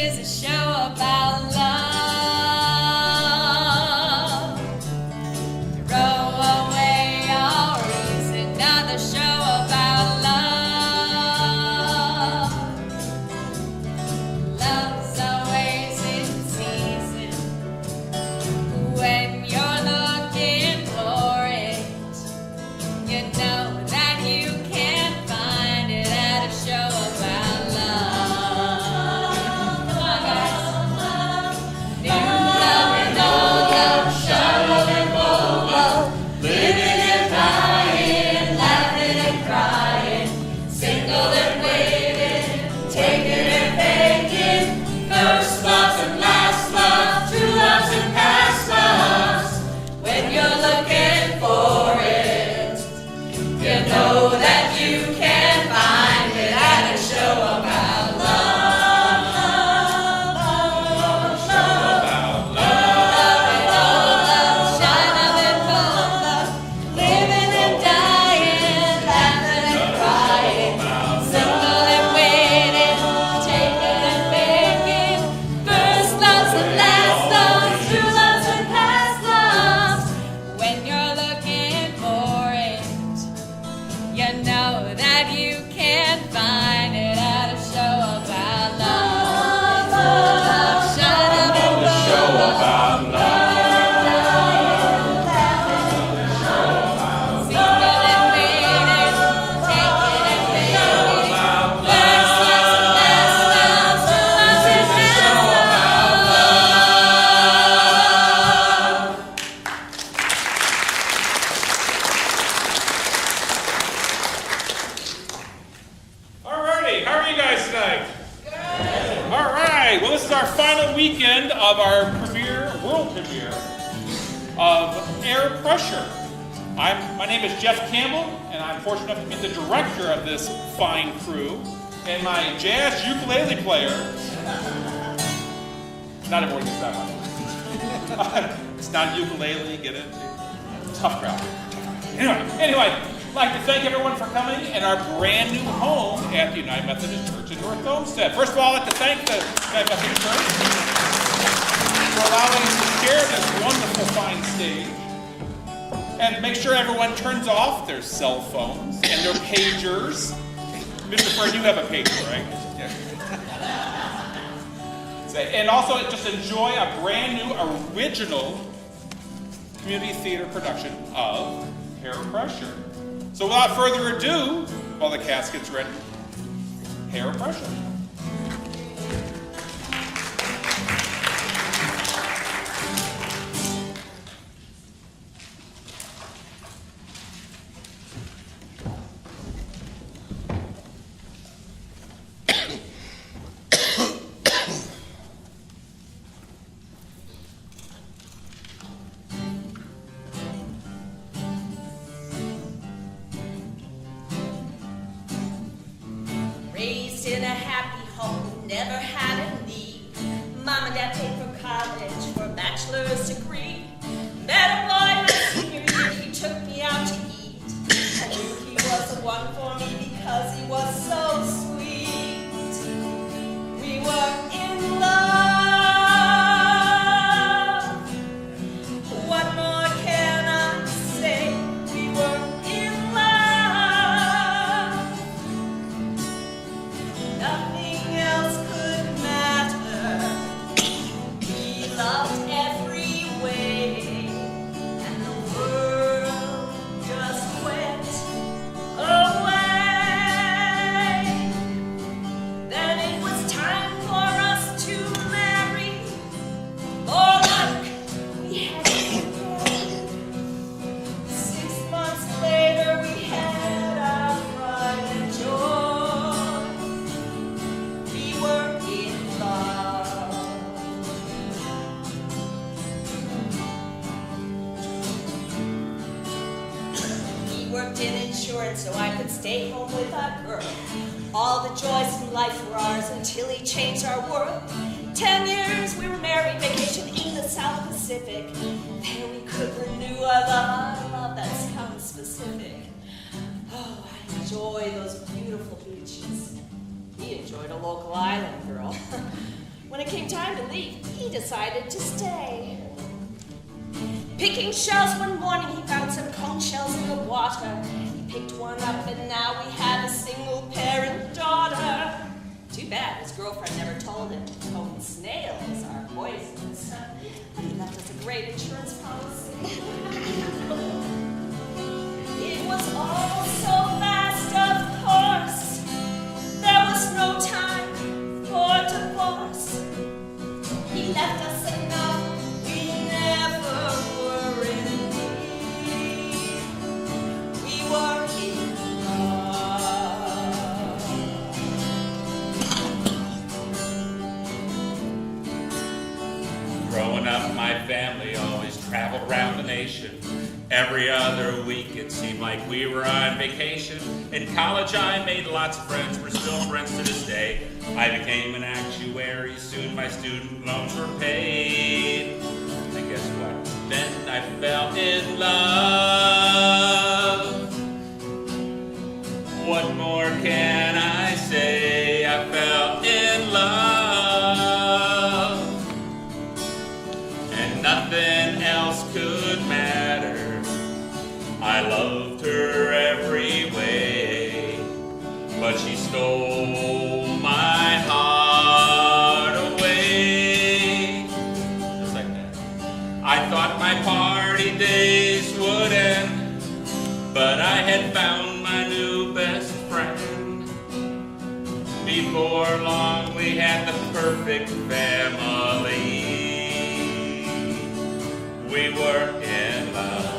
is a show about love. Throw away all reason, another show about love. Love's always in season when you're looking for it. You know that you can find it at a show about love. Come on, guys. New love and old love, shallow and bold love, living and dying, laughing and crying, single and waiting, taking and faking, first loves and last loves, true loves and past loves. When you're looking for it, you know that you can find it at a show about love. Show about love and old love, shine up and bold love, living and dying, laughing and crying, single and waiting, taking and faking, first loves and last loves, true loves and past loves. When you're looking for it, you know that you can find it at a show about love. Shine up and bold Show about single and waiting, taking and faking, first loves and last loves, true loves and past Alrighty, how are you guys tonight? Good. Alright, well this is our final weekend of our world premiere of Heir Pressure. My name is Jeff Campbell, and I'm fortunate enough to be the director of this fine crew, and my jazz ukulele player. Not everyone gets that one. It's not a ukulele, get it? Tough crowd. Anyway, I'd like to thank everyone for coming in our brand new home at the United Methodist Church in North Olmsted. First of all, I'd like to thank the United Methodist Church for allowing us to share this wonderful fine stage. And make sure everyone turns off their cell phones and their pagers. Mr. Ferd, you have a pager, right? Yeah. And also just enjoy a brand new original community theater production of Heir Pressure. So without further ado, while the cast gets ready, Heir Pressure. Raised in a happy home, never had a need. Mom and dad paid for college for a bachelor's degree. Met a boy my senior year, he took me out to eat. I knew he was the one for me because he was so sweet. We were in love. What more can I say? We were in love. Nothing else could matter. We loved every way, and the world just went away. Then it was time for us to marry. More luck we had to get. 6 months later, we had our pride and joy. We were in love. He worked in insurance so I could stay home with our girl. All the joys in life were ours until he changed our world. 10 years we were married, vacation in the South Pacific. There we could renew our love, that sounds specific. Oh, I enjoy those beautiful beaches. He enjoyed a local island girl. When it came time to leave, he decided to stay. Picking shells one morning, he found some conch shells in the water. He picked one up and now we have a single-parent daughter. Too bad his girlfriend never told him cold snails are poisonous. But he left us a great insurance policy. It was all so fast, of course. There was no time for divorce. He left us enough, we never were in need. We were in love. Growing up, my family always traveled around the nation. Every other week, it seemed like we were on vacation. In college, I made lots of friends. We're still friends to this day. I became an actuary. Soon my student loans were paid. And guess what? Then I fell in love. What more can I say? I fell in love. And nothing else could matter. I loved her every way, but she stole my heart away. Just like that. I thought my party days would end, but I had found my new best friend. Before long, we had the perfect family. We were in love.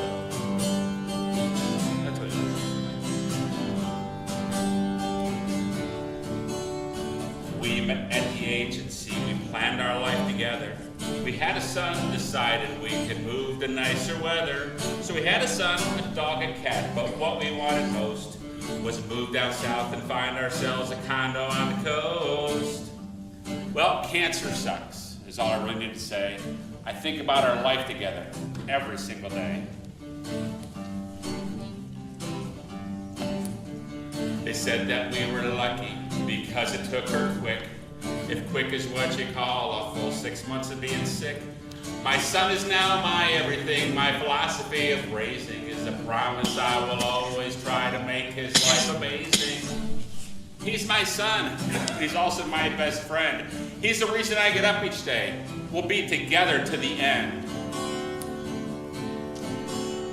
We met at the agency, we planned our life together. We had a son, decided we could move to nicer weather. So we had a son, a dog, and cat, but what we wanted most was to move down south and find ourselves a condo on the coast. Well, cancer sucks, is all I really need to say. I think about our life together every single day. They said that we were lucky because it took her quick. If quick is what you call a full 6 months of being sick. My son is now my everything. My philosophy of raising is a promise I will always try to make his life amazing. He's my son. He's also my best friend. He's the reason I get up each day. We'll be together to the end.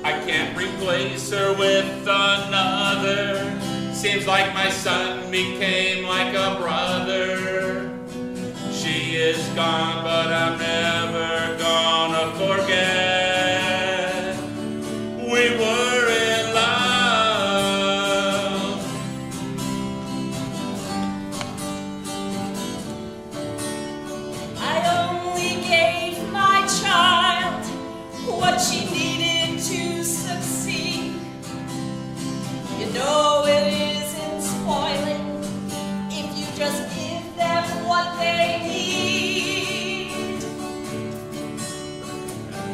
I can't replace her with another. Seems like my son became like a brother. She is gone, but I'm never gonna forget. We were in love. I only gave my child what she needed to succeed. You know it isn't spoiling if you just give them what they need.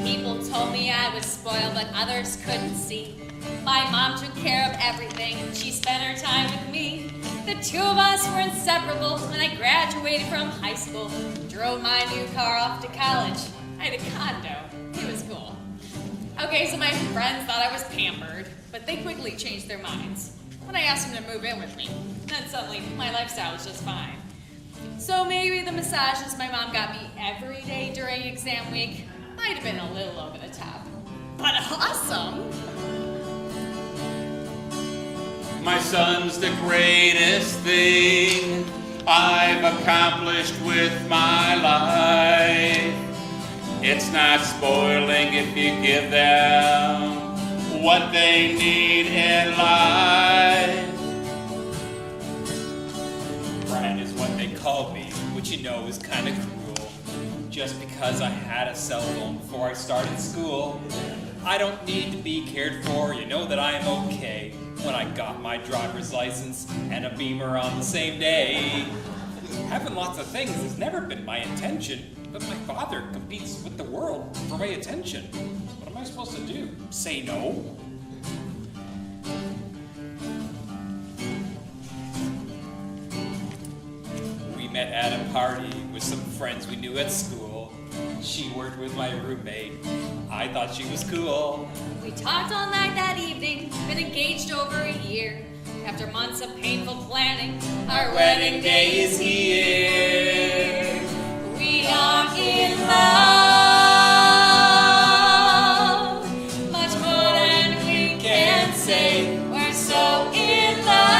People told me I was spoiled, but others couldn't see. My mom took care of everything. She spent her time with me. The two of us were inseparable when I graduated from high school. Drove my new car off to college. I had a condo. It was cool. Okay, so my friends thought I was pampered, but they quickly changed their minds when I asked them to move in with me. Then suddenly, my lifestyle was just fine. So maybe the massages my mom got me every day during exam week might have been a little over the top. But awesome! My son's the greatest thing I've accomplished with my life. It's not spoiling if you give them what they need in life. Brian is what they called me, which you know is kind of cruel. Just because I had a cell phone before I started school. I don't need to be cared for, you know that I am okay. When I got my driver's license and a Beamer on the same day. Having lots of things has never been my intention, but my father competes with the world for my attention. What am I supposed to do? Say no? We met at a party with with some friends we knew at school. She worked with my roommate. I thought she was cool. We talked all night that evening, been engaged over a year. After months of painful planning, our wedding day is here. We are in love, much more than we can say. We're so in love,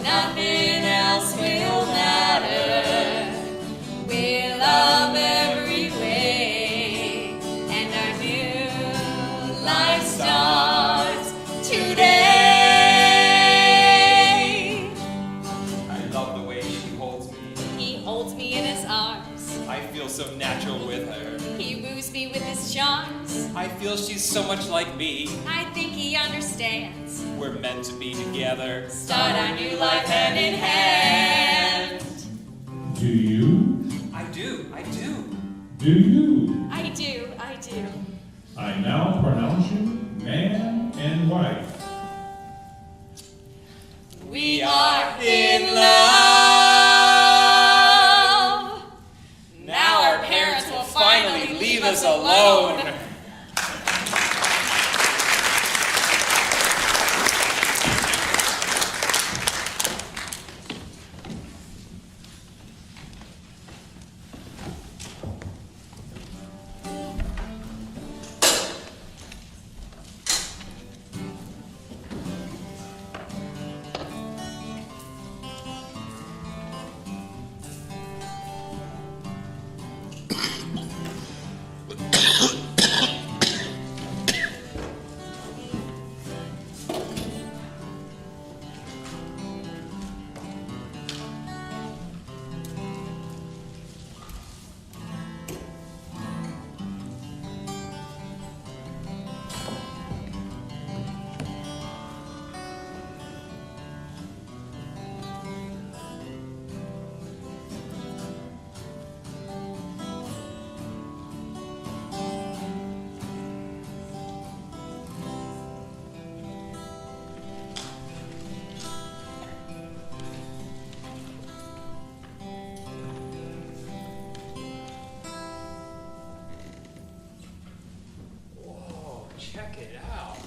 nothing else will matter. We love every way, and our new life starts today. I love the way she holds me. He holds me in his arms. I feel so natural with her. He woos me with his charms. I feel she's so much like me. I think he understands. We're meant to be together. Start our new life hand in hand. Do you? I do. Do you? I do. I now pronounce you man and wife. We are in love. Now our parents will finally leave us alone. Check it out.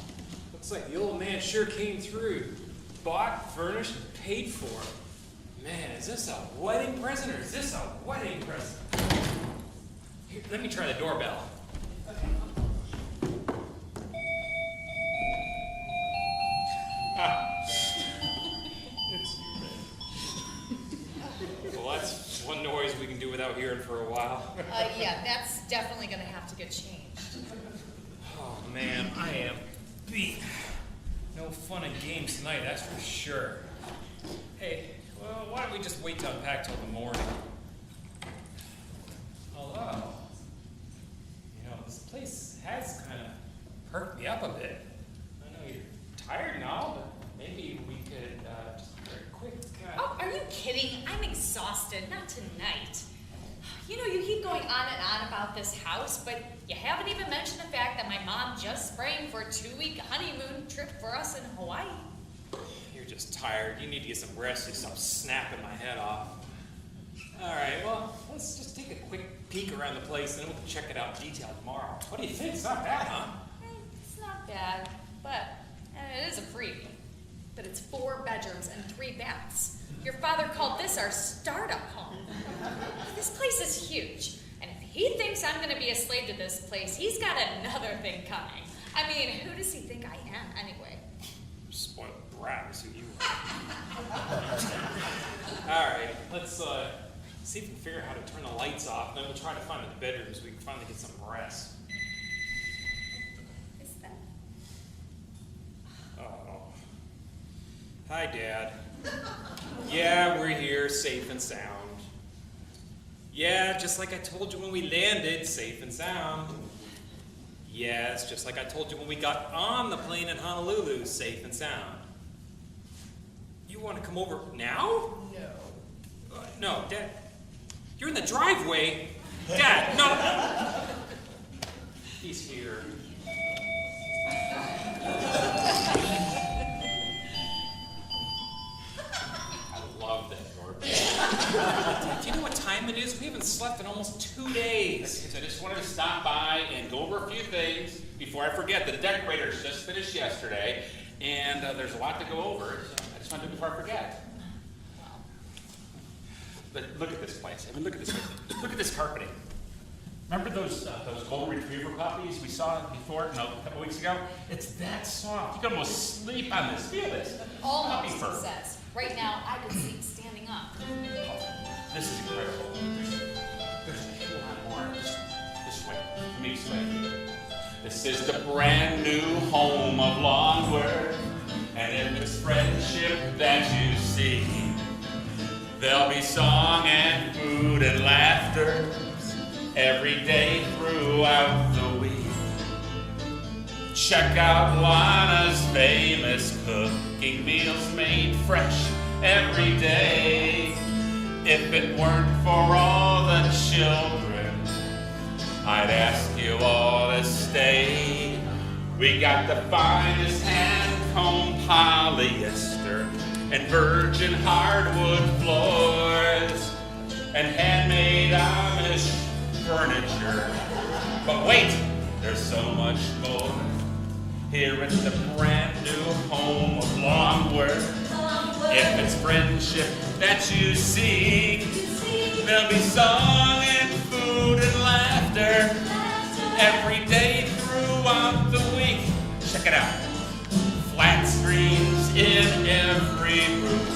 Looks like the old man sure came through. Bought, furnished, and paid for. Man, is this a wedding present or is this a wedding present? Here, let me try the doorbell. It's you, man. Well, that's one noise we can do without hearing for a while. Yeah, that's definitely gonna have to get changed. Oh man, I am beat. No fun and games tonight, that's for sure. Hey, well, why don't we just wait to unpack till the morning? Hello. You know, this place has kind of perked me up a bit. I know you're tired now, but maybe we could just very quick. Oh, are you kidding? I'm exhausted. Not tonight. You know, you keep going on and on about this house, but you haven't even mentioned the fact that my mom just sprang for a 2-week honeymoon trip for us in Hawaii. You're just tired. You need to get some rest. You stop snapping my head off. All right, well, let's just take a quick peek around the place, and then we can check it out in detail tomorrow. What do you think? It's not bad, huh? It's not bad, but it is a freebie. But it's 4 bedrooms and 3 baths. Your father called this our startup home. This place is huge, and if he thinks I'm going to be a slave to this place, he's got another thing coming. I mean, who does he think I am, anyway? Spoiled brat is who you are. All right, let's see if we can figure out how to turn the lights off, then we'll try to find the bedrooms so we can finally get some rest. Is that? Oh. Hi, Dad. Yeah, we're here, safe and sound. Yeah, just like I told you when we landed, safe and sound. Yes, just like I told you when we got on the plane in Honolulu, safe and sound. You want to come over now? No. No, Dad. You're in the driveway. Dad, no. He's here. I love this. slept in almost 2 days. I just wanted to stop by and go over a few things before I forget. The decorators just finished yesterday, and there's a lot to go over. So I just want to do it before I forget. But look at this place. I mean, look at this. Look at this carpeting. Remember those golden retriever puppies we saw before, a couple weeks ago? It's that soft. You can almost sleep on this. Feel this. Puppy Almost, fur. he says. Right now, I could sleep standing up. Oh, this is incredible. There's a whole lot more. This way. Let me explain to you. This is the brand new home of Longworth, and in this friendship that you see, there'll be song and food and laughter every day throughout the week. Check out Lana's famous cooking meals made fresh every day. If it weren't for all the children, I'd ask you all to stay. We got the finest hand-combed polyester and virgin hardwood floors and handmade Amish furniture. But wait, there's so much more. Here in the brand new home of Longworth. If it's friendship that you seek, there'll be song and food and laughter every day throughout the week. Check it out. Flat screens in every room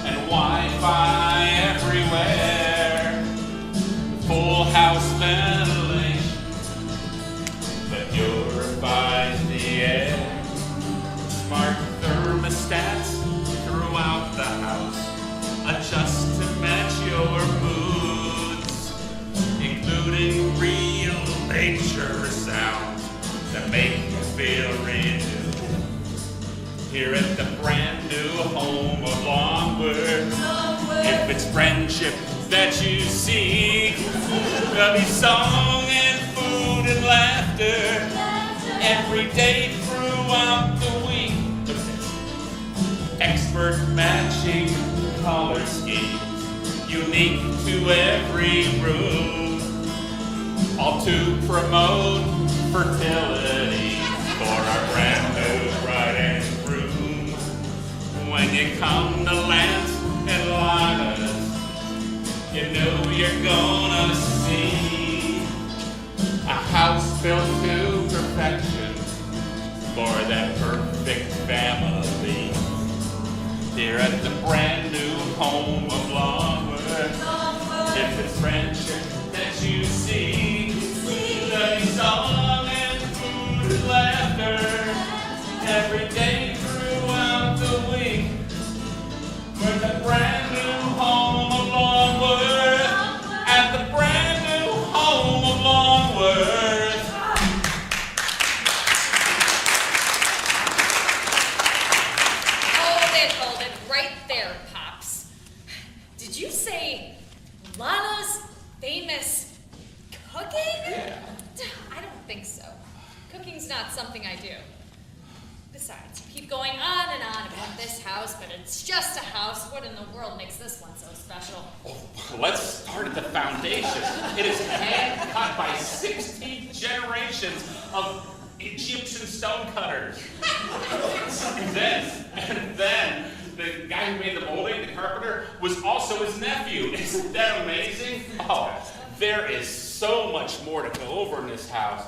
and Wi-Fi everywhere. Full house ventilation that purifies the air. Smart thermostats throughout the house adjust to match your moods, including real nature sounds that make you feel renewed. Here at the brand new home of Longworth, if it's friendship that you seek, there'll be song and food and laughter every day throughout the week. Look at this. Expert matching color schemes, unique to every room, all to promote fertility for our brand new bride and groom. When you come to Lance and Lana's, you know you're gonna see a house built to perfection for that perfect family. Here at the brand new home of Longworth, if it's friendship that you see, there'll be song and food and laughter every day throughout the week. We're the brand new home of Longworth, at the brand new home of Longworth. Hold it, right there, Pops. Did you say Lana's famous cooking? Yeah. I don't think so. Cooking's not something I do. Besides, you keep going on and on about this house, but it's just a house. What in the world makes this one so special? Let's start at the foundation. It is hand cut by 16 generations of Egyptian stonecutters. And then the guy who made the molding, the carpenter, was also his nephew. Isn't that amazing? Oh, there is so much more to go over in this house.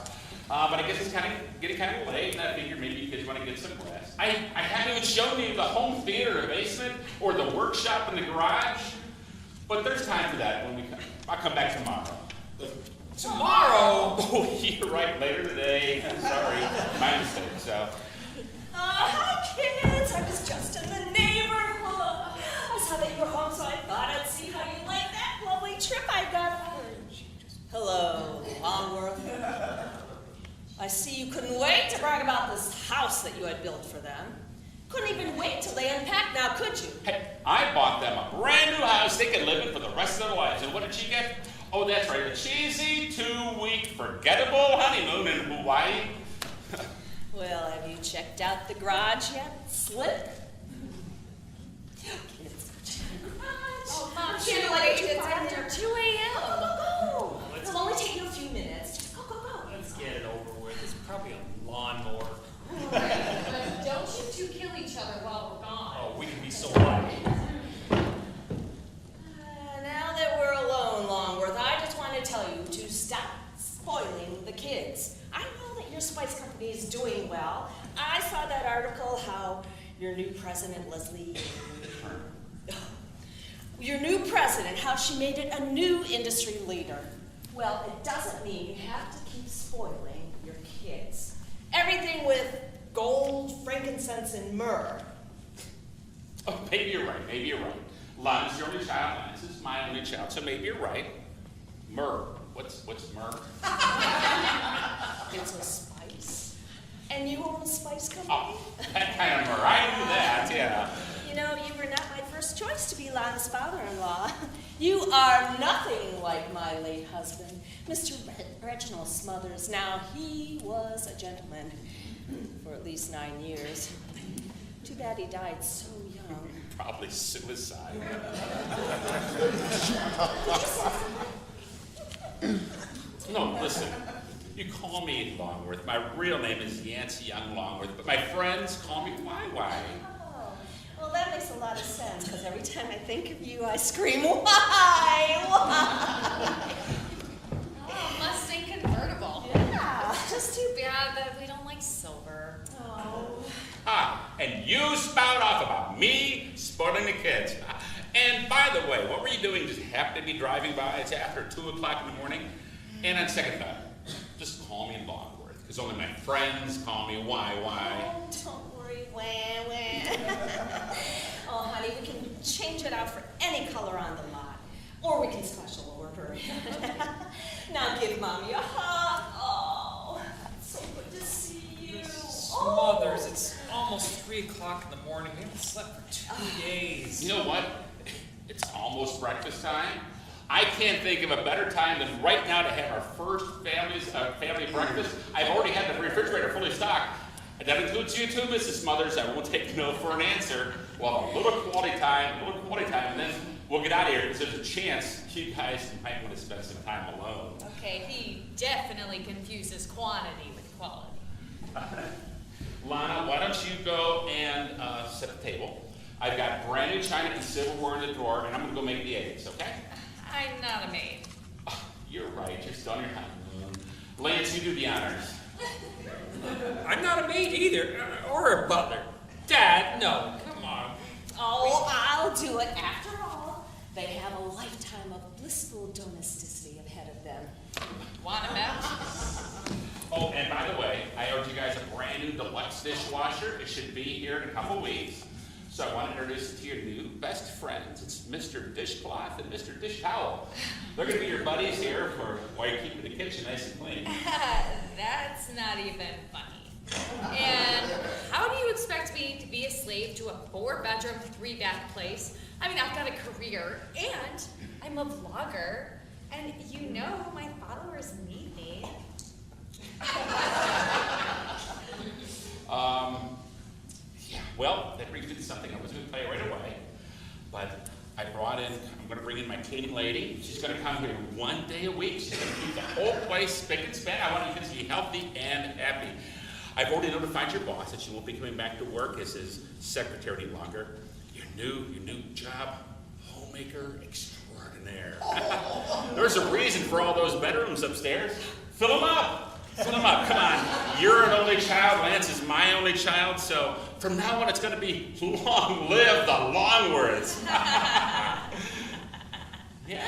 But I guess it's getting kind of late, and I figured maybe you kids want to get some rest. I haven't even shown you the home theater in the basement or the workshop in the garage. But there's time for that when we come. I'll come back tomorrow. Tomorrow? Oh, you're right. Later today. I'm sorry. My mistake. So. Hi, kids. I was just in the neighborhood. I saw that you were home, so I thought I'd see how you liked that lovely trip I got for you. Hello, Longworth. I see you couldn't wait to brag about this house that you had built for them. Couldn't even wait till they unpacked now, could you? Hey, I bought them a brand new house they could live in for the rest of their lives. And what did she get? Oh, that's right, a cheesy 2-week forgettable honeymoon in Hawaii. Well, have you checked out the garage yet, Slick? Kids, Oh, Mom, Can't shoot, let wait, you it's find after her. 2 a.m. get it over with. It's probably a lawnmower. Right, but don't you two kill each other while we're gone. Oh, we can be so lucky. Now that we're alone, Longworth, I just want to tell you to stop spoiling the kids. I know that your spice company is doing well. I saw that article how your new president, Leslie, how she made it a new industry leader. Well, it doesn't mean you have to keep spoiling your kids. Everything with gold, frankincense, and myrrh. Oh, maybe you're right. Lana's your only child. Lance is my only child, so maybe you're right. Myrrh. What's myrrh? It's a spice. And you own a spice company? Oh, that kind of myrrh. I knew that, yeah. You know, you were not my first choice to be Lana's father-in-law. You are nothing like my late husband, Mr. Reginald Smothers. Now, he was a gentleman for at least 9 years. Too bad he died so young. Probably suicide. No, listen. You call me Longworth. My real name is Yancey Young Longworth, but my friends call me Why. Oh, well, that makes a lot of sense, because every time I think of you, I scream, why? Oh, Mustang convertible. Yeah. It's just too bad that we don't like silver. Oh. And you spout off about me spoiling the kids. And by the way, what were you doing? Just happened to be driving by. It's after 2 o'clock in the morning. And on second thought, just call me Longworth, because only my friends call me Why. Oh, don't worry, wah. Oh, honey, we can change it out for any color on the lot. Or we can special order it. Now give Mommy a hug. Oh, it's so good to see you. Smothers, it's almost 3 o'clock in the morning. We haven't slept for 2 days. You know what? It's almost breakfast time. I can't think of a better time than right now to have our first family breakfast. I've already had the refrigerator fully stocked. And that includes you too, Mrs. Smothers. I won't take no for an answer. We'll have a little quality time, and then we'll get out of here, because there's a chance you guys might want to spend some time alone. Okay, he definitely confuses quantity with quality. Lana, why don't you go and set the table? I've got brand new china and silverware in the drawer, and I'm going to go make the eggs, okay? I'm not a maid. Oh, you're right, you're still on your honeymoon. Lance, you do the honors. I'm not a maid either, or a butler. Dad, no, come on. Oh, I'll do it. After all, they have a lifetime of blissful domesticity ahead of them. Want a match? Oh, and by the way, I owed you guys a brand new deluxe dishwasher. It should be here in a couple weeks. So I want to introduce you to your new best friends. It's Mr. Dishcloth and Mr. Dish Towel. They're going to be your buddies here for while you're keeping the kitchen nice and clean. That's not even funny. And how do you expect me to be a slave to a 4-bedroom, 3-bath place? I mean, I've got a career, and I'm a vlogger, and you know my followers need me. Yeah, well, that brings me to something I was going to tell you right away, but I'm going to bring in my cleaning lady. She's going to come here 1 day a week. She's going to keep the whole place spick and span. I want you guys to be healthy and happy. I've already notified your boss that she won't be coming back to work as his secretary any longer. Your new job, homemaker extraordinaire. There's a reason for all those bedrooms upstairs. Fill them up. Come on. You're an only child. Lance is my only child. So from now on, it's going to be long live the Longworths. Yeah.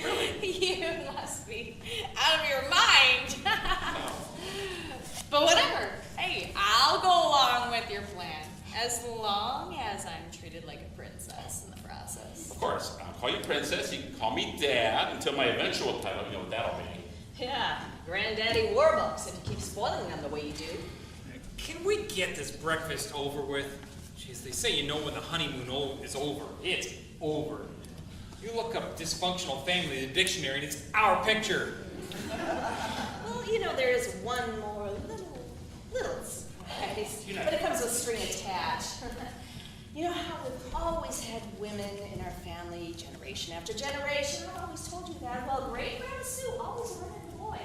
Really? You must be out of your mind. But whatever. Hey, I'll go along with your plan, as long as I'm treated like a princess in the process. Of course. I'll call you princess. You can call me dad until my eventual title. You know what that'll be. Yeah, Granddaddy Warbucks, if you keep spoiling them the way you do. Can we get this breakfast over with? Jeez, they say you know when the honeymoon is over. It's over. You look up dysfunctional family in the dictionary and it's our picture. Well, you know, there is one more little spice, but it comes with string attached. You know how we've always had women in our family, generation after generation. I've always told you that. Well, great Grandma Sue always wanted a boy.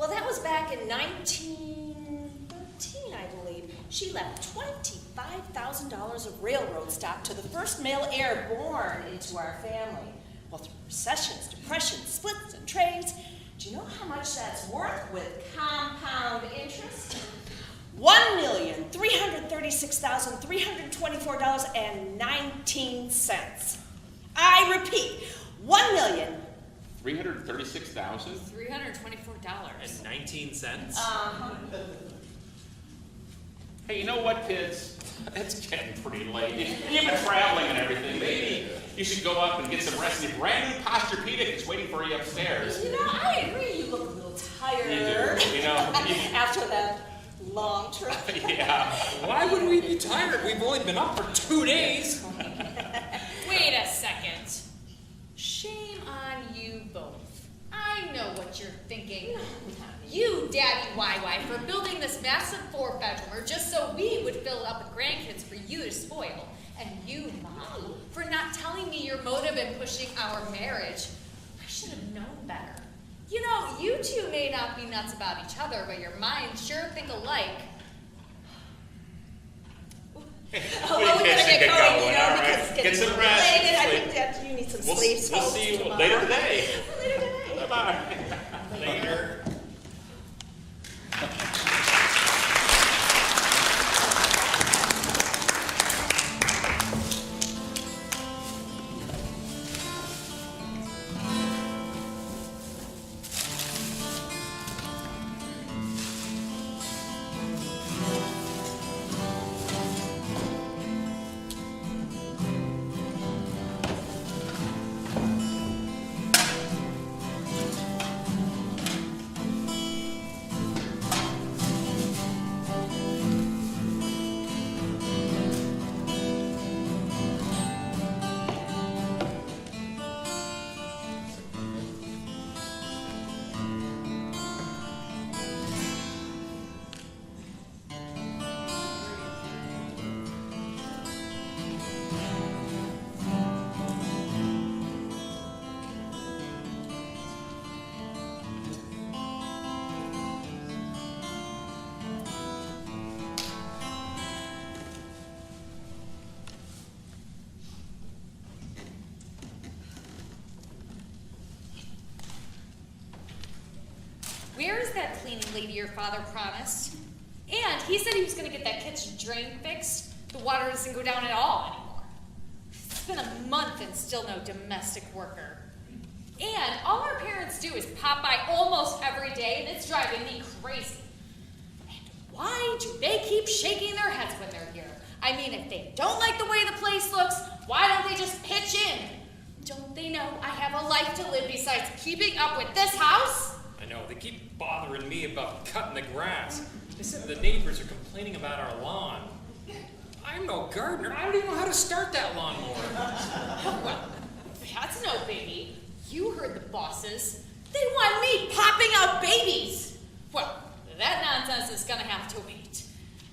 Well, that was back in 1913, I believe. She left $25,000 of railroad stock to the first male heir born into our family. Well, through recessions, depressions, splits, and trades, do you know how much that's worth with compound interest? $1,336,324.19. I repeat, $336,000? $324. 19 cents? Hey, you know what, kids? It's getting pretty late. You've been traveling and everything. Maybe you should go up and get some rest. Your brand new Posturepedic is waiting for you upstairs. You know, I agree. You look a little tired. You do, you know. After that long trip. Yeah. Why would we be tired? We've only been up for 2 days. Wait a second. Shame on you both. I know what you're thinking. You, Daddy YY, for building this massive 4-bedroomer just so we would fill it up with grandkids for you to spoil. And you, Mom, for not telling me your motive in pushing our marriage. I should have known better. You know, you two may not be nuts about each other, but your minds sure think alike. We gotta get going, you know, because it's Get getting some rest. late, and I think that you need some sleep. We'll see you later today. Later today. Bye-bye. Later. Where is that cleaning lady your father promised? And he said he was going to get that kitchen drain fixed. The water doesn't go down at all anymore. It's been a month and still no domestic worker. And all our parents do is pop by almost every day, and it's driving me crazy. And why do they keep shaking their heads when they're here? I mean, if they don't like the way the place looks, why don't they just pitch in? Don't they know I have a life to live besides keeping up with this house? I know, they keep bothering me about cutting the grass. They said the neighbors are complaining about our lawn. I'm no gardener. I don't even know how to start that lawnmower. Well, that's no biggie. You heard the bosses. They want me popping out babies. Well, that nonsense is gonna have to wait.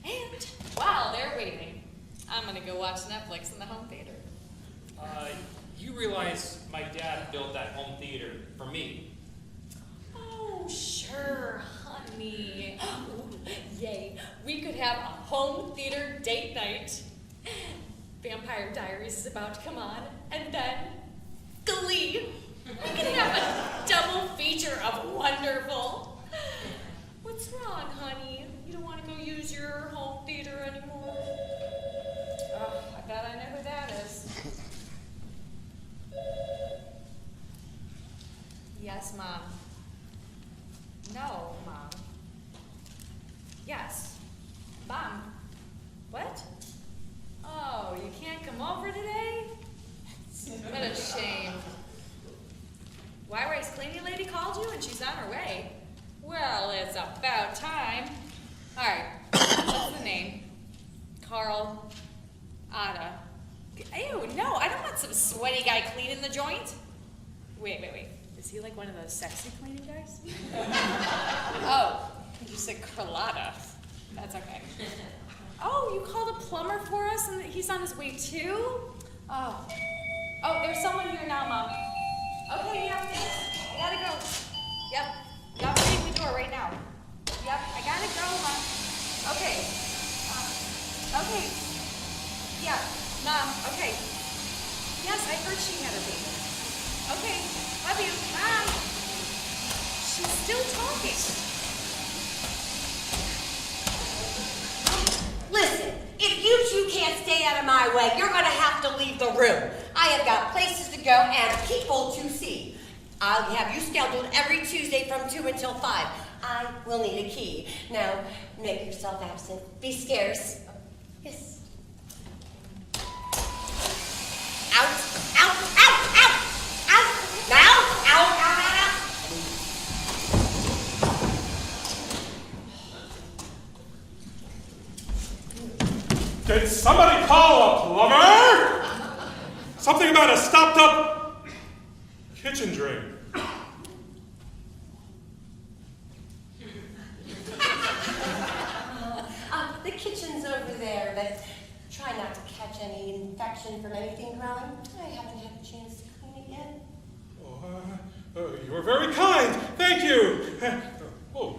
And while they're waiting, I'm gonna go watch Netflix in the home theater. You realize my dad built that home theater for me. Oh, sure, honey. Yay, we could have a home theater date night. Vampire Diaries is about to come on, and then Glee. We can have a double feature of wonderful. What's wrong, honey? You don't want to go use your home theater anymore? Oh, I bet I know who that is. Yes, Mom. No, Mom. Yes. Mom. What? Oh, you can't come over today? What a shame. YY's cleaning lady called you and she's on her way. Well, it's about time. All right, what's the name? Carl Ada. Ew, no, I don't want some sweaty guy cleaning the joint. Wait. Is he like one of those sexy cleaning guys? Oh, you said Carlotta. That's okay. Oh, you called a plumber for us and he's on his way too? Oh, there's someone here now, Mom. Okay, yeah, thanks. I gotta go. Yep, got to door right now. Yep, I gotta go, huh? Okay. Okay. Yeah, Mom, okay. Yes, I heard she had a baby. Okay, love you. Bye. She's still talking. Listen, if you two can't stay out of my way, you're going to have to leave the room. I have got places to go and people to see. I'll have you scheduled every Tuesday from 2 until 5. I will need a key. Now, make yourself absent. Be scarce. Yes. Out, out, out, out, out. Now, out, out, out, out. Did somebody call a plumber? Something about a stopped-up kitchen drain. The kitchen's over there, but try not to catch any infection from anything growing. I haven't had a chance to clean it yet. You are very kind. Thank you. Oh.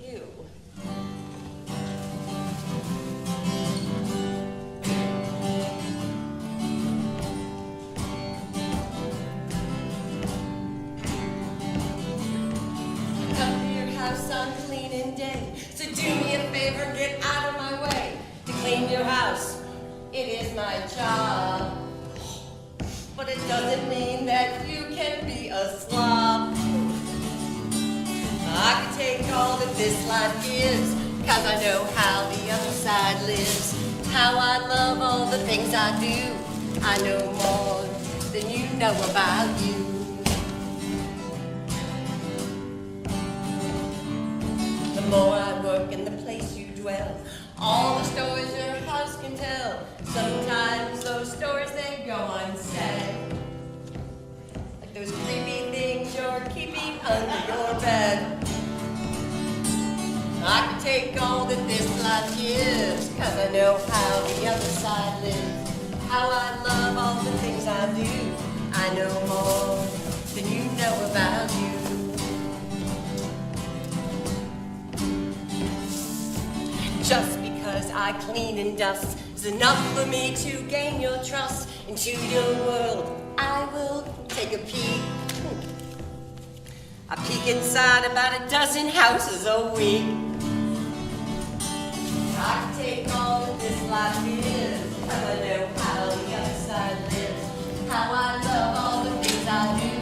Ew. Come to your house on cleaning day, so do me a favor and get out of my way. To clean your house, it is my job. But it doesn't mean that you can be a slob. I can take all that this life gives, 'cause I know how the other side lives. How I love all the things I do. I know more than you know about you. The more I work in the place you dwell, all the stories your house can tell. Sometimes those stories, they go unsaid. Like those creepy things you're keeping under your bed. I can take all that this life gives, 'cause I know how the other side lives. How I love all the things I do. I know more than you know about you. Just because I clean and dust is enough for me to gain your trust. Into your world, I will take a peek. I peek inside about a dozen houses a week. I can take all that this life is, 'cause I know how the other side lives. How I love all the things I do.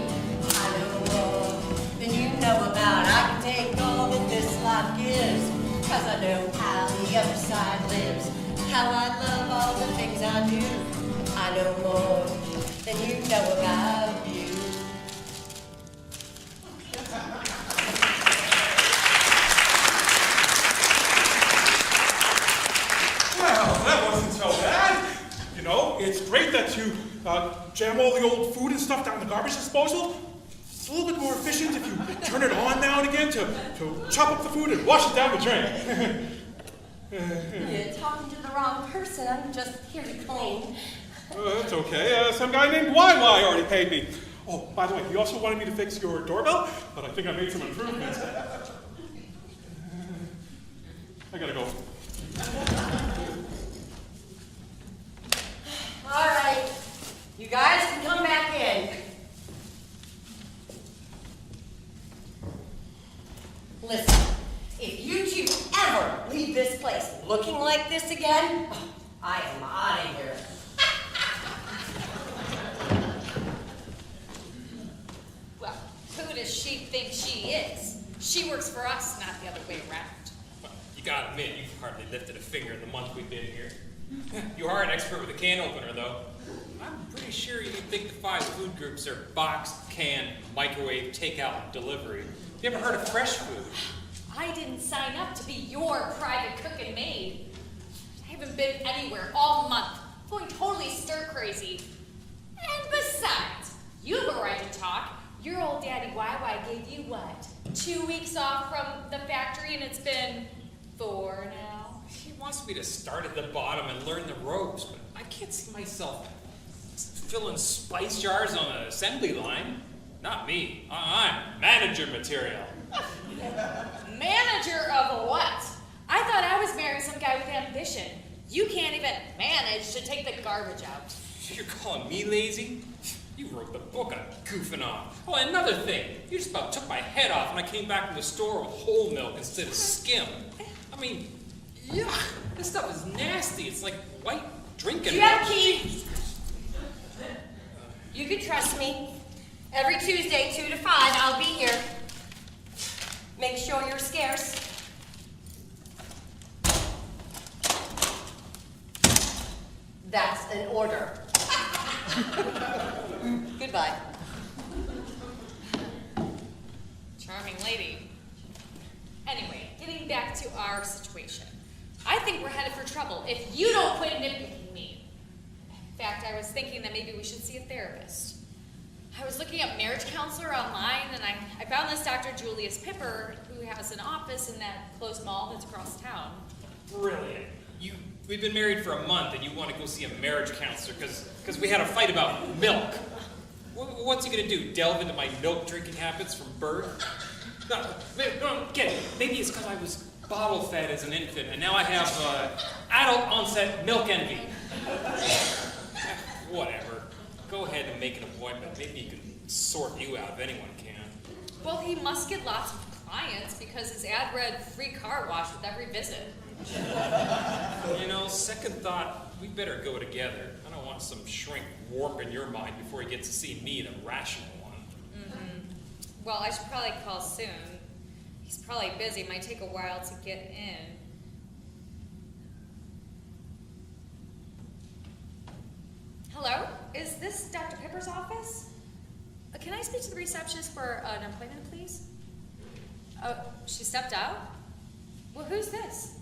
I know more than you know about. I can take all that this life gives, 'cause I know how the other side lives. How I love all the things I do. I know more than you know about you. Well, that wasn't so bad. You know, it's great that you jam all the old food and stuff down the garbage disposal. It's a little bit more efficient if you turn it on now and again to chop up the food and wash it down the drain. You're talking to the wrong person. I'm just here to clean. That's okay. Some guy named YY already paid me. Oh, by the way, he also wanted me to fix your doorbell, but I think I made some improvements. I gotta go. All right. You guys can come back in. Listen, if you two ever leave this place looking like this again, I am out of here. Well, who does she think she is? She works for us, not the other way around. Well, you gotta admit, you've hardly lifted a finger in the month we've been here. You are an expert with a can opener, though. I'm pretty sure you think the 5 food groups are boxed, canned, microwave, takeout, and delivery. You ever heard of fresh food? I didn't sign up to be your private cook and maid. I haven't been anywhere all month, going totally stir crazy. And besides, you have a right to talk. Your old daddy YY gave you what? 2 weeks off from the factory, and it's been 4 now. He wants me to start at the bottom and learn the ropes, but I can't see myself filling spice jars on an assembly line. Not me. I'm manager material. Manager of what? I thought I was marrying some guy with ambition. You can't even manage to take the garbage out. You're calling me lazy? You wrote the book on goofing off. Oh, another thing. You just about took my head off when I came back from the store with whole milk instead of skim. I mean, yuck. This stuff is nasty. It's like white drinking. Do you have a key? You can trust me. Every Tuesday, 2 to 5, I'll be here. Make sure you're scarce. That's an order. Goodbye. Charming lady. Anyway, getting back to our situation. I think we're headed for trouble if you don't quit nitpicking me. In fact, I was thinking that maybe we should see a therapist. I was looking up marriage counselor online, and I found this Dr. Julius Pipper, who has an office in that closed mall that's across town. Brilliant. We've been married for a month, and you want to go see a marriage counselor because we had a fight about milk. What's he going to do, delve into my milk drinking habits from birth? No, get it. Maybe it's because I was bottle fed as an infant, and now I have adult onset milk envy. Whatever. Go ahead and make an appointment. Maybe you can sort you out if anyone can. Well, he must get lots of clients because his ad read free car wash with every visit. You know, second thought, we better go together. I don't want some shrink warping your mind before he gets to see me, the rational one. Mm-hmm. Well, I should probably call soon. He's probably busy. Might take a while to get in. Hello? Is this Dr. Pipper's office? Can I speak to the receptionist for an appointment, please? Oh, she stepped out? Well, who's this?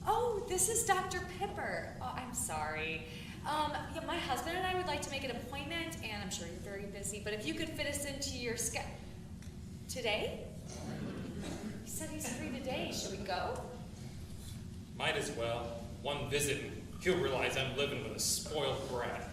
Oh, this is Dr. Pipper. Oh, I'm sorry. Yeah, my husband and I would like to make an appointment, and I'm sure you're very busy, but if you could fit us into your schedule. Today? He said he's free today. Should we go? Might as well. One visit and he'll realize I'm living with a spoiled brat.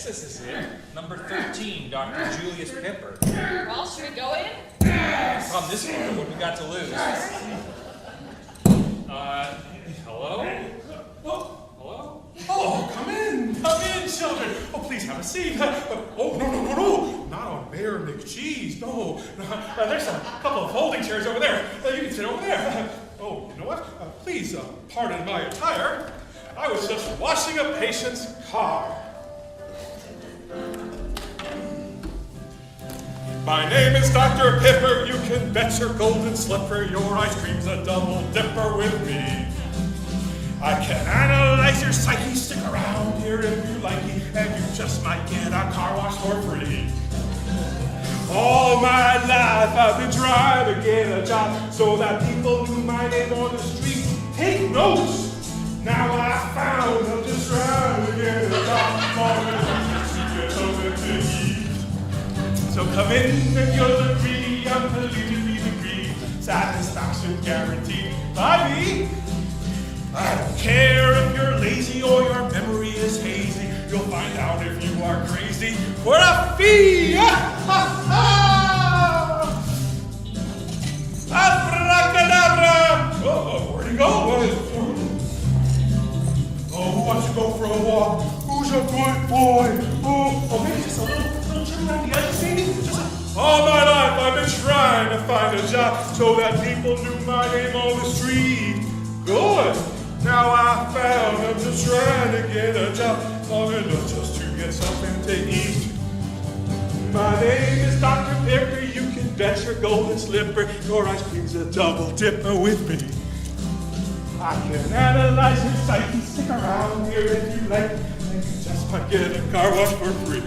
This is it. Number 13, Dr. Julius Pipper. Well, should we go in? Come this way, what we got to lose? Hello? Hello? Oh, come in, children. Oh, please have a seat. Oh, no. Not on Mayor McGee's, no. There's a couple of folding chairs over there. You can sit over there. Oh, you know what? Please pardon my attire. I was just washing a patient's car. My name is Dr. Pipper. You can bet your golden slipper your ice cream's a double dipper with me. I can analyze your psyche. Stick around here if you like me, and you just might get a car wash for free. All my life I've been trying to get a job so that people knew my name on the street. Take notes. Now I found I'm just trying to get a job for the get something to eat. So come in and you'll agree, unbelievably agree. Satisfaction guaranteed by me. I don't care if you're lazy or your memory is hazy. You'll find out if you are crazy for a fee. Abracadabra! Oh, where'd he go? Oh, who wants to go for a walk? Who's a good boy? Oh, maybe just a little trip around the edge, maybe? All my life I've been trying to find a job so that people knew my name on the street. Good. Now I found I'm just trying to get a job long enough just to get something to eat. My name is Dr. Pepper. You can bet your golden slipper your ice cream's a double dipper with me. I can analyze your psyche. Stick around here if you like. And you just might get a car wash for free.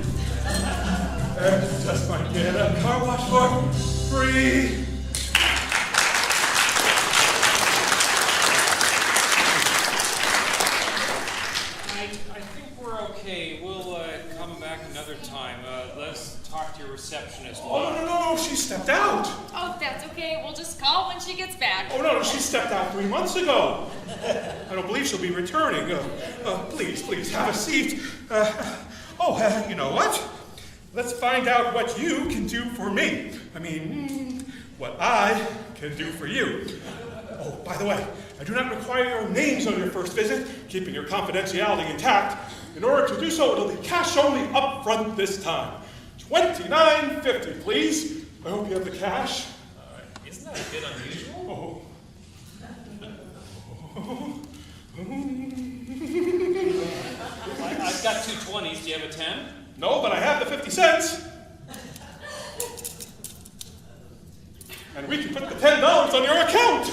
And you just might get a car wash for free. I think we're okay. We'll come back another time. Let's talk to your receptionist. Oh, no, she stepped out. Oh, that's okay. We'll just call when she gets back. Oh, no, she stepped out 3 months ago. I don't believe she'll be returning. Please, have a seat. You know what? Let's find out what you can do for me. I mean, what I can do for you. Oh, by the way, I do not require your names on your first visit, keeping your confidentiality intact. In order to do so, it'll be cash only up front this time. $29.50, please. I hope you have the cash. Isn't that a bit unusual? I've got 2 20s. Do you have a 10? No, but I have the 50 cents. And we can put the $10 on your account.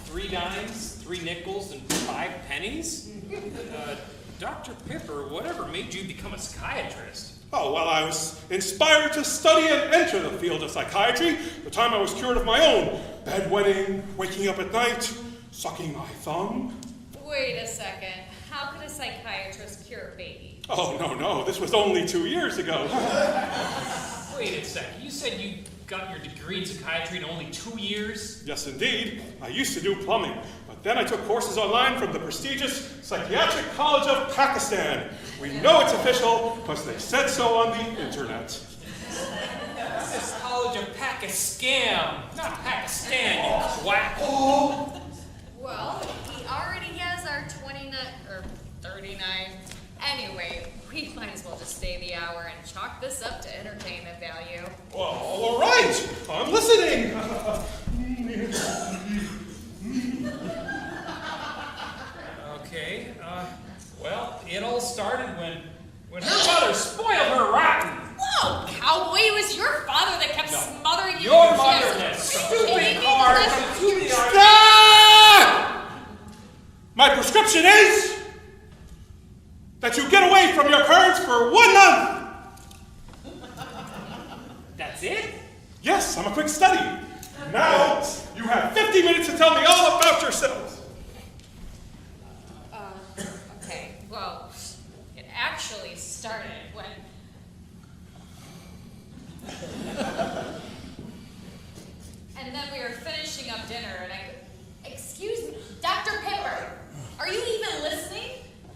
3 dimes, 3 nickels, and 5 pennies? Dr. Pipper, whatever made you become a psychiatrist? Oh, well, I was inspired to study and enter the field of psychiatry the time I was cured of my own bedwetting, waking up at night, sucking my thumb. Wait a second. How could a psychiatrist cure a baby? Oh, no, this was only 2 years ago. Wait a second. You said you got your degree in psychiatry in only 2 years? Yes, indeed. I used to do plumbing, but then I took courses online from the prestigious Psychiatric College of Pakistan. We know it's official because they said so on the internet. This is College of Pakistan, not Pakistan, you quack. Oh. Well, he already has our 29 or 39. Anyway, we might as well just stay the hour and chalk this up to entertainment value. Well, all right. I'm listening. Okay, well, it all started when her mother spoiled her rotten. Whoa, cowboy, it was your father that kept smothering you. Your with mother, gifts. that Are you stupid kidding me? car, That's- completely Stop! My prescription is that you get away from your parents for 1 month. That's it? Yes, I'm a quick study. Now, you have 50 minutes to tell me all about yourselves. Okay, well, it actually started when... And then we were finishing up dinner, and excuse me, Dr. Pepper, are you even listening?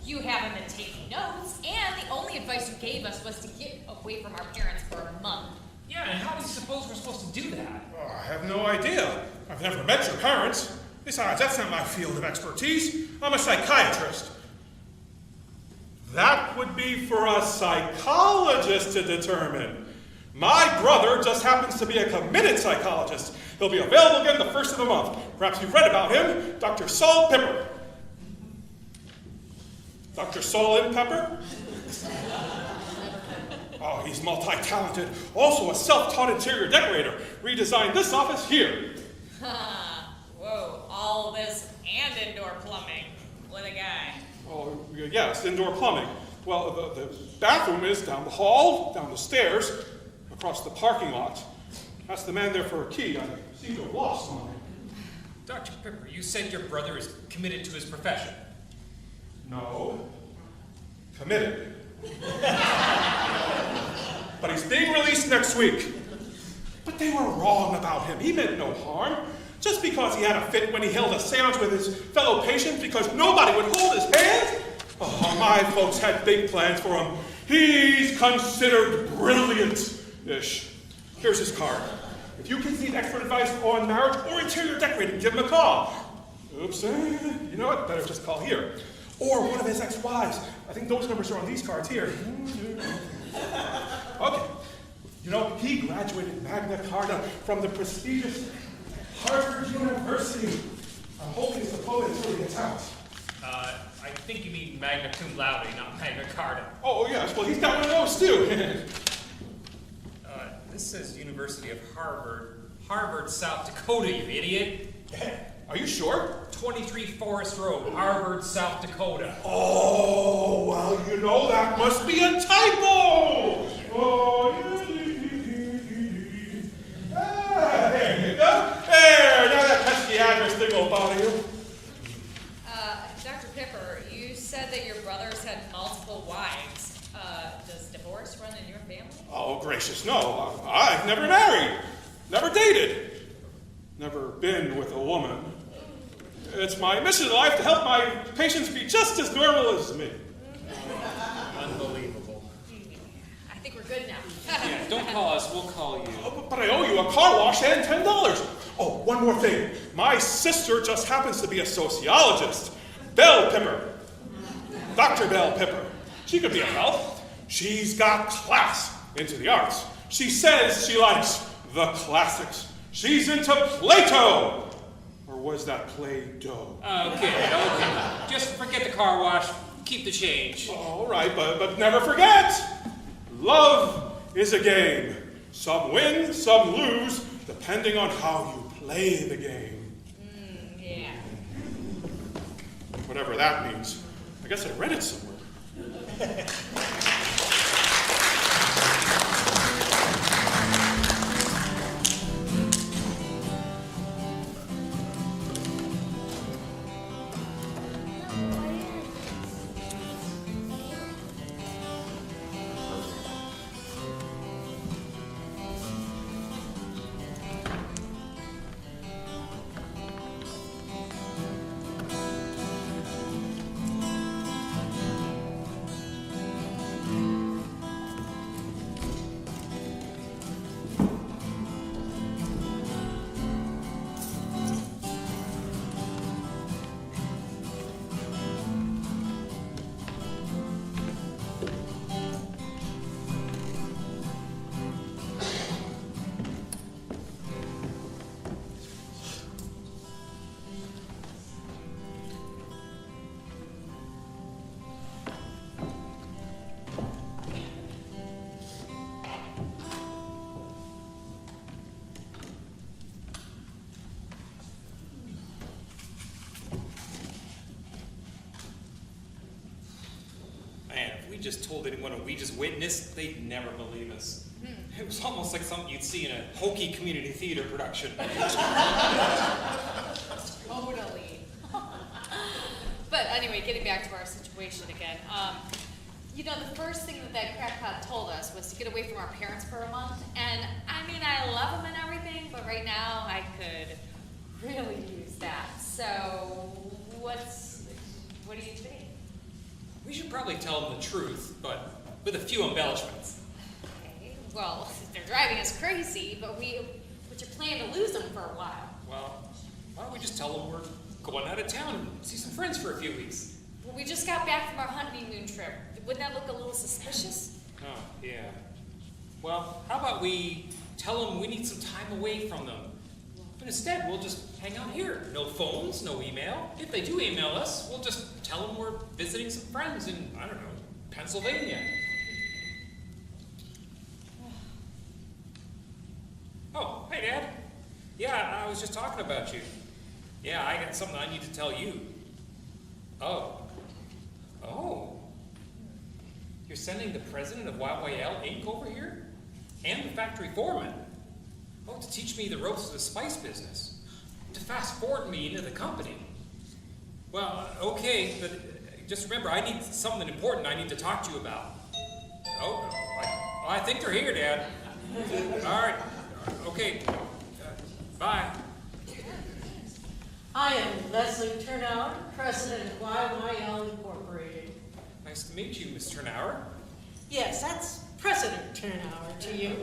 You haven't been taking notes, and the only advice you gave us was to get away from our parents for a month. Yeah, and how do you suppose we're supposed to do that? Oh, I have no idea. I've never met your parents. Besides, that's not my field of expertise. I'm a psychiatrist. That would be for a psychologist to determine. My brother just happens to be a committed psychologist. He'll be available again the first of the month. Perhaps you've read about him, Dr. Saul Pepper. Dr. Saul Pepper? Oh, he's multi-talented. Also a self-taught interior decorator. Redesigned this office here. Whoa, all this and indoor plumbing. What a guy. Oh, yes, indoor plumbing. Well, the bathroom is down the hall, down the stairs, across the parking lot. Ask the man there for a key. I seem to have lost mine. Dr. Pipper, you said your brother is committed to his profession. No. Committed. But he's being released next week. But they were wrong about him. He meant no harm. Just because he had a fit when he held a seance with his fellow patients because nobody would hold his hand, Oh, my folks had big plans for him. He's considered brilliant-ish. Here's his card. If you kids need expert advice on marriage or interior decorating, give him a call. Oops, you know what? Better just call here. Or one of his ex-wives. I think those numbers are on these cards here. Okay. You know, he graduated magna carta from the prestigious Harvard University. I'm hoping it's the poet until he gets out. I think you mean magna cum laude, not magna carta. Oh, yes. Well, he's got one of those, too. This says University of Harvard. Harvard, South Dakota, you idiot. Are you sure? 23 Forest Road, Harvard, South Dakota. Oh, well, you know, that must be a typo. Oh, there you go. There, now that pesky address thing will bother you. Dr. Pipper, you said that your brothers had multiple wives. Does divorce run in your family? Oh, gracious, no. I've never married, never dated, never been with a woman. It's my mission in life to help my patients be just as normal as me. Unbelievable. I think we're good now. Yeah, don't call us, we'll call you. Oh, but I owe you a car wash and $10. Oh, one more thing. My sister just happens to be a sociologist. Belle Pipper. Dr. Belle Pipper. She could be of help. She's got class into the arts. She says she likes the classics. She's into Plato. Or was that Play-Doh? Okay. Just forget the car wash, keep the change. All right, but never forget, love is a game. Some win, some lose, depending on how you play the game. Yeah. Whatever that means. I guess I read it somewhere. We just told anyone what we just witnessed, they'd never believe us. It was almost like something you'd see in a hokey community theater production. Totally. But anyway, getting back to our situation again. You know, the first thing that crackpot told us was to get away from our parents for a month. And I mean, I love them and everything, but right now I could really use that. So, what do you think? We should probably tell them the truth, but with a few embellishments. Okay. Well, they're driving us crazy, but what's your plan to lose them for a while? Well, why don't we just tell them we're going out of town and see some friends for a few weeks? Well, we just got back from our honeymoon trip. Wouldn't that look a little suspicious? Oh, yeah. Well, how about we tell them we need some time away from them? But instead, we'll just hang out here. No phones, no email. If they do email us, we'll just tell them we're visiting some friends in, I don't know, Pennsylvania. Oh, hey, Dad. Yeah, I was just talking about you. Yeah, I got something I need to tell you. Oh. You're sending the president of YYL Inc. over here? And the factory foreman? Oh, to teach me the ropes of the spice business. To fast forward me into the company. Well, okay, but just remember, I need something important I need to talk to you about. Oh, I think they're here, Dad. All right, okay, bye. I am Leslie Turnout, president of YYL Incorporated. Nice to meet you, Miss Turnauer. Yes, that's President Turnauer to you.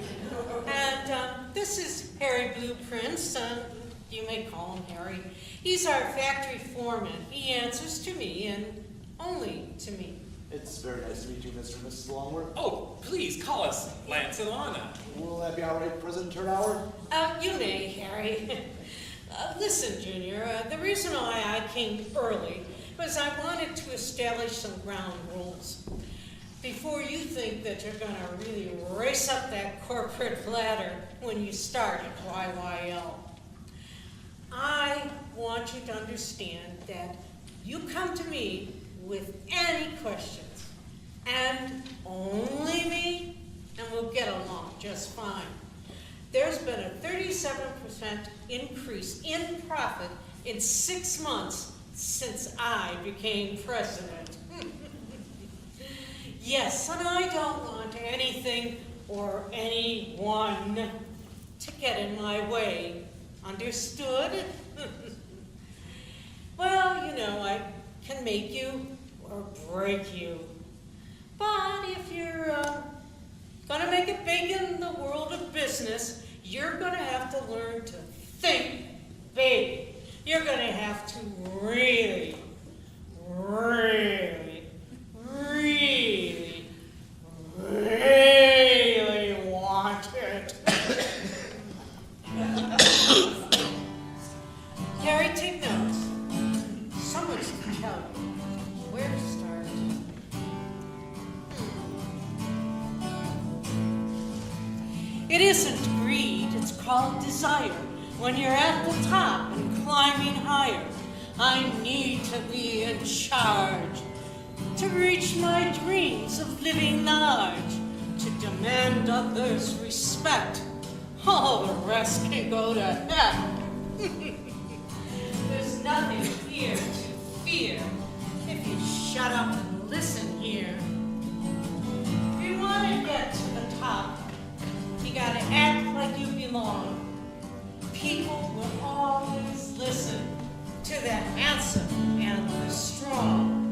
And this is Harry Blueprints. You may call him Harry. He's our factory foreman. He answers to me and only to me. It's very nice to meet you, Mr. and Mrs. Longworth. Oh, please call us Lance and Lana. Will that be all right, President Turnauer? You may, Harry. Listen, Junior, the reason why I came early was I wanted to establish some ground rules. Before you think that you're going to really race up that corporate ladder when you start at YYL. I want you to understand that you come to me with any questions, and only me, and we'll get along just fine. There's been a 37% increase in profit in 6 months since I became president. Yes, and I don't want anything or anyone to get in my way. Understood? Well, you know, I can make you or break you. But if you're gonna make it big in the world of business, you're gonna have to learn to think big. You're gonna have to really, really, really, really want it. Harry, take notes. Someone's to tell you where to start. It isn't greed, it's called desire. When you're at the top and climbing higher, I need to be in charge. To reach my dreams of living large, to demand others' respect. All the rest can go to heck. There's nothing here to fear if you shut up and listen here. If you want to get to the top, you gotta act like you belong. People will always listen to the handsome and the strong.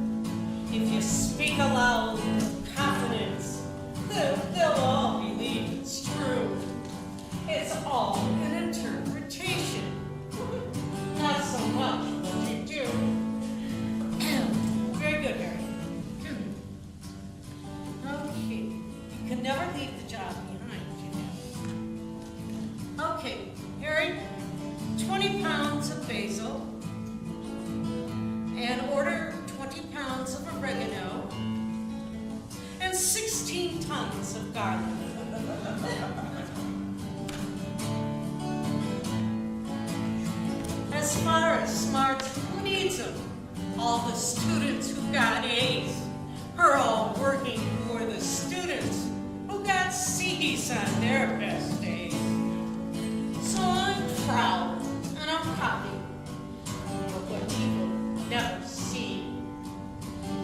If you speak aloud with confidence, they'll all believe it's true. It's all an interpretation, not so much what you do. Very good, Harry. Okay, you can never leave the job behind, you know. Okay, Harry, 20 pounds of basil, and order 20 pounds of oregano, and 16 tons of garlic. As far as smarts, who needs them? All the students who got A's are all working for the students who got C's on their best days. So I'm proud and I'm happy. But what people never see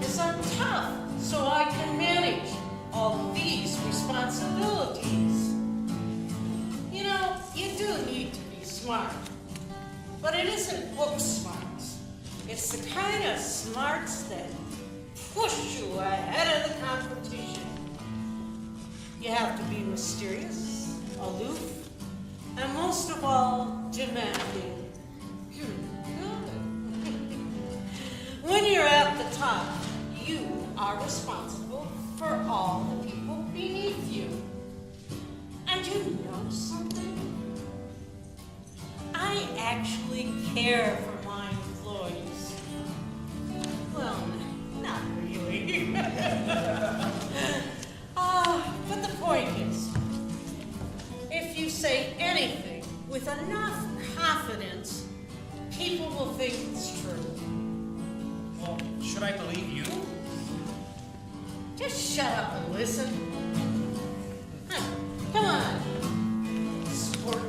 is I'm tough so I can manage all these responsibilities. You know, you do need to be smart. But it isn't book smarts. It's the kind of smarts that push you ahead of the competition. You have to be mysterious, aloof, and most of all, demanding. Good. When you're at the top, you are responsible for all the people beneath you. And you know something? I actually care for my employees. Well, not really. But the point is, if you say anything with enough confidence, people will think it's true. Well, should I believe you? Just shut up and listen. Come on, sport.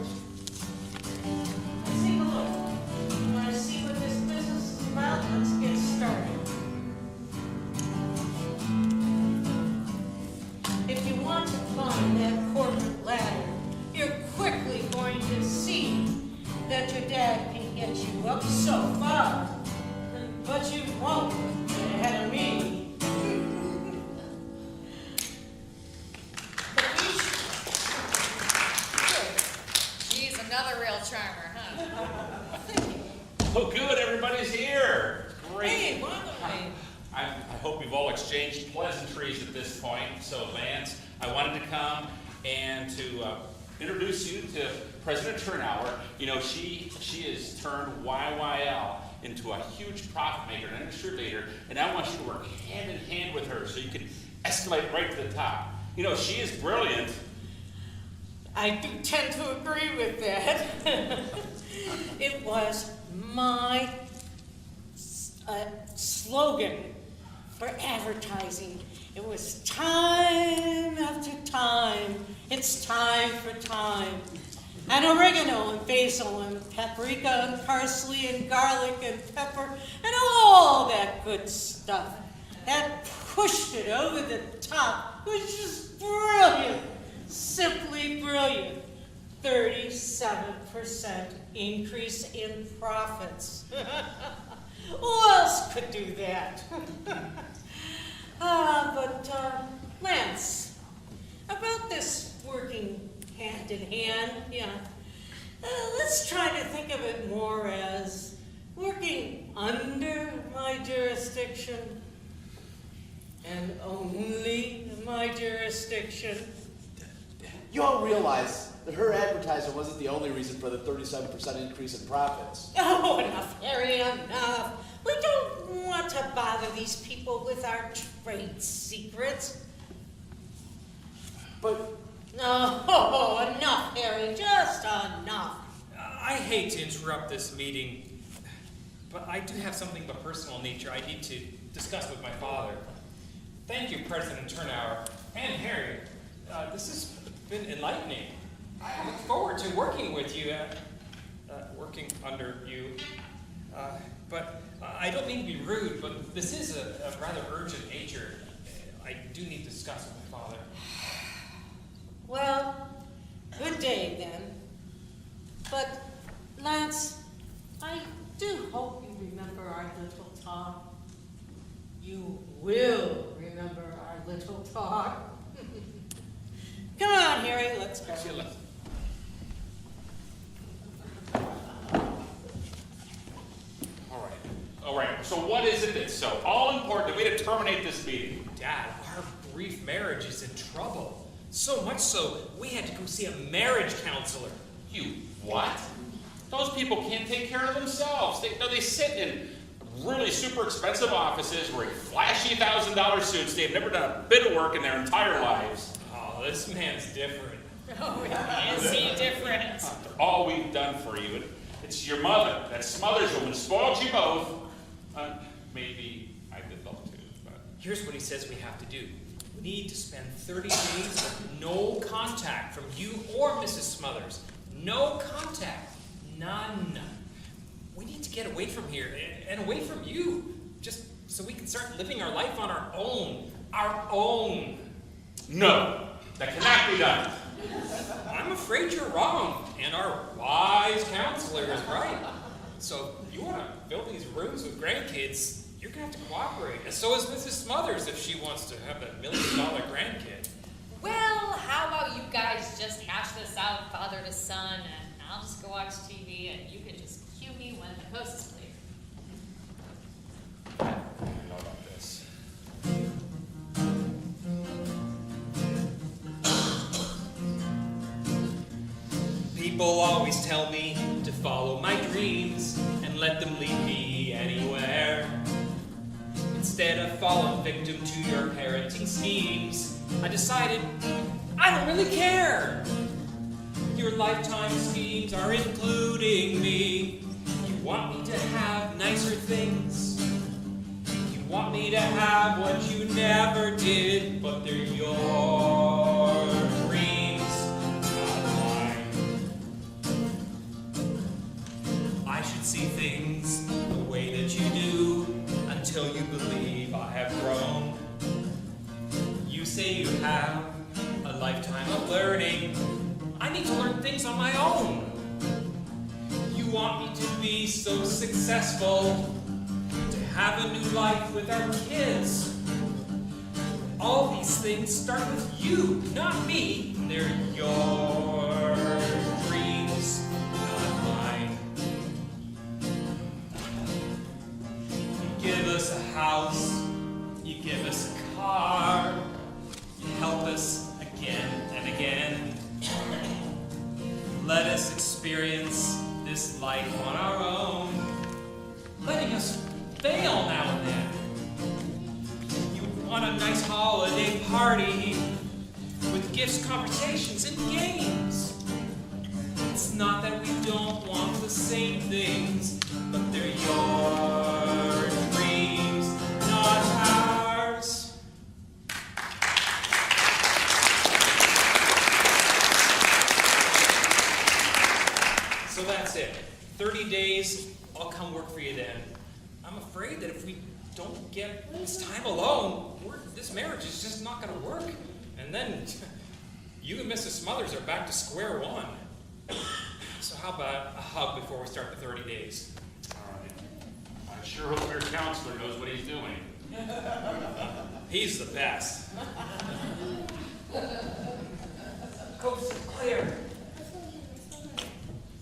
Let's take a look. You want to see what this business is about? Let's get started. If you want to climb that corporate ladder, you're quickly going to see that your dad can get you up so far, but you won't get ahead of me. another real charmer, huh? Oh, good, everybody's here. Great. Hey, Wonderland. I hope you've all exchanged pleasantries at this point. So, Lance, I wanted to come and to introduce you to President Turnauer. You know, she has turned YYL into a huge profit maker, an industry leader, and I want you to work hand in hand with her so you can escalate right to the top. You know, she is brilliant. I do tend to agree with that. It was my slogan for advertising. It was time after time. It's time for time. And oregano and basil and paprika and parsley and garlic and pepper and all that good stuff. That pushed it over the top. It was just brilliant. Simply brilliant. 37% increase in profits. Who else could do that? Lance, about this working hand in hand, let's try to think of it more as working under my jurisdiction and only my jurisdiction. You all realize that her advertising wasn't the only reason for the 37% increase in profits. Oh, enough, Harry, enough. We don't want to bother these people with our trade secrets. But No, enough, Harry, just enough. I hate to interrupt this meeting, but I do have something of a personal nature I need to discuss with my father. Thank you, President Turnauer and Harry. This has been enlightening. I look forward to working with you, working under you. But I don't mean to be rude, but this is a rather urgent nature. I do need to discuss with my father. Well, good day then. But, Lance, I do hope you remember our little talk. You will remember our little talk. Come on, Harry, let's go. All right, so what is it that's so all important that we had to terminate this meeting? Dad, our brief marriage is in trouble. So much so, we had to go see a marriage counselor. You what? Those people can't take care of themselves. They sit in really super expensive offices wearing flashy $1,000 suits. They've never done a bit of work in their entire lives. Oh, this man's different. Oh, is he different? After all we've done for you, it's your mother, that Smothers woman, spoiled you both. Maybe I did love too, but... Here's what he says we have to do. We need to spend 30 days with no contact from you or Mrs. Smothers. No contact. None. We need to get away from here and away from you, just so we can start living our life on our own. Our own. No, that cannot be done. I'm afraid you're wrong, and our wise counselor is right. So if you want to fill these rooms with grandkids, you're going to have to cooperate. And so is Mrs. Smothers if she wants to have that $1 million grandkid. Well, how about you guys just hash this out, father to son, and I'll just go watch TV, and you can just cue me when the coast is clear. I don't know about this. People always tell me to follow my dreams and let them lead me anywhere. Instead of falling victim to your parenting schemes, I decided I don't really care. Your lifetime schemes are including me. You want me to have nicer things. You want me to have what you never did, but they're your dreams, not mine. I should see things the way that you do until you believe I have grown. You say you have a lifetime of learning. I need to learn things on my own. You want me to be so successful, to have a new life with our kids. All these things start with you, not me. They're your dreams, let us experience this life on our own, letting us fail now and then. You want a nice holiday party with gifts, conversations, and games. It's not that we don't want the same things, but they're your dreams, not ours. So that's it. 30 days, I'll come work for you then. I'm afraid that if we don't get this time alone, this marriage is just not going to work. And then you and Mrs. Smothers are back to square one. So how about a hug before we start the 30 days? All right. I sure hope your counselor knows what he's doing. He's the best. Coach Claire.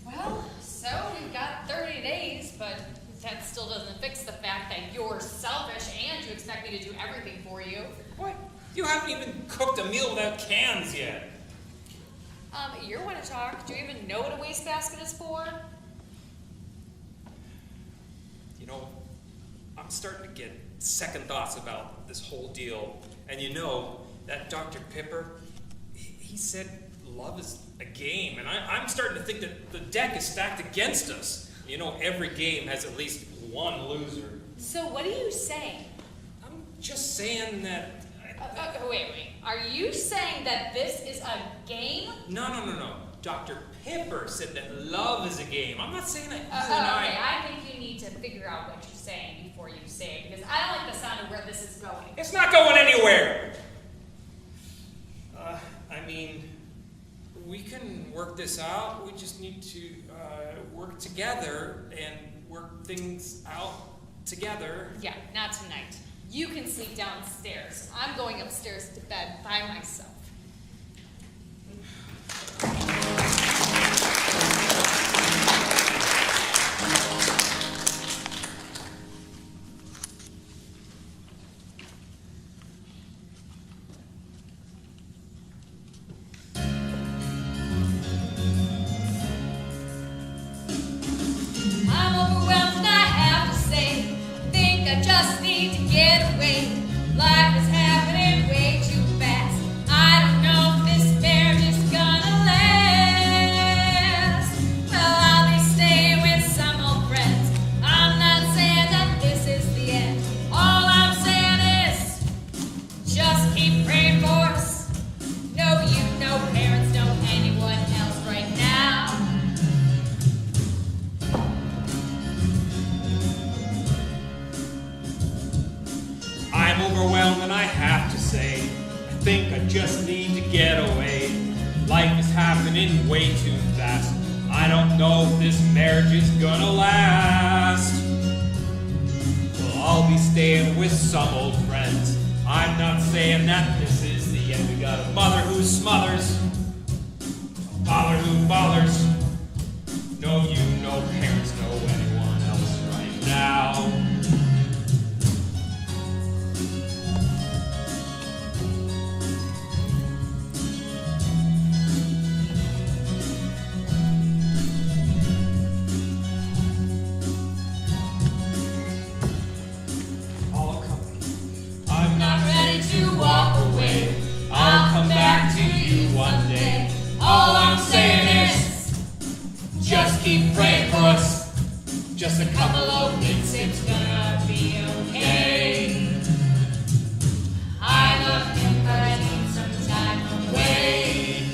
Well, so we've got 30 days, but that still doesn't fix the fact that you're selfish and you expect me to do everything for you. What? You haven't even cooked a meal without cans yet. You want to talk? Do you even know what a wastebasket is for? You know, I'm starting to get second thoughts about this whole deal. And you know, that Dr. Pipper, he said love is a game. And I'm starting to think that the deck is stacked against us. You know, every game has at least one loser. So what are you saying? I'm just saying that... Wait. Are you saying that this is a game? No. Dr. Pipper said that love is a game. I'm not saying that you and Okay, I think you need to figure out what you're saying before you say it, because I don't like the sound of where this is going. It's not going anywhere. I mean, we can work this out. We just need to work together and work things out together. Yeah, not tonight. You can sleep downstairs. I'm going upstairs to bed by myself. I'm overwhelmed and I have to say, I think I just need to get away. Life is happening way too fast. I don't know if this marriage is gonna last. Well, I'll be staying with some old friends. I'm not saying that this is the end. All I'm saying is, just keep praying for us. No, you, no parents, no anyone else right now. I'm overwhelmed and I have to say, I think I just need to get away. Life is happening way too fast. I don't know if this marriage is gonna last. Well, I'll be staying with some old friends. I'm not saying that this is the end. We got a mother who smothers, a father who bothers. No, you, no parents, no anyone else right now. Not ready to walk away. I'll come back to you one day. All I'm saying is, Just keep praying for us. Just a couple of weeks, it's gonna be okay. I love him, but I need some time away.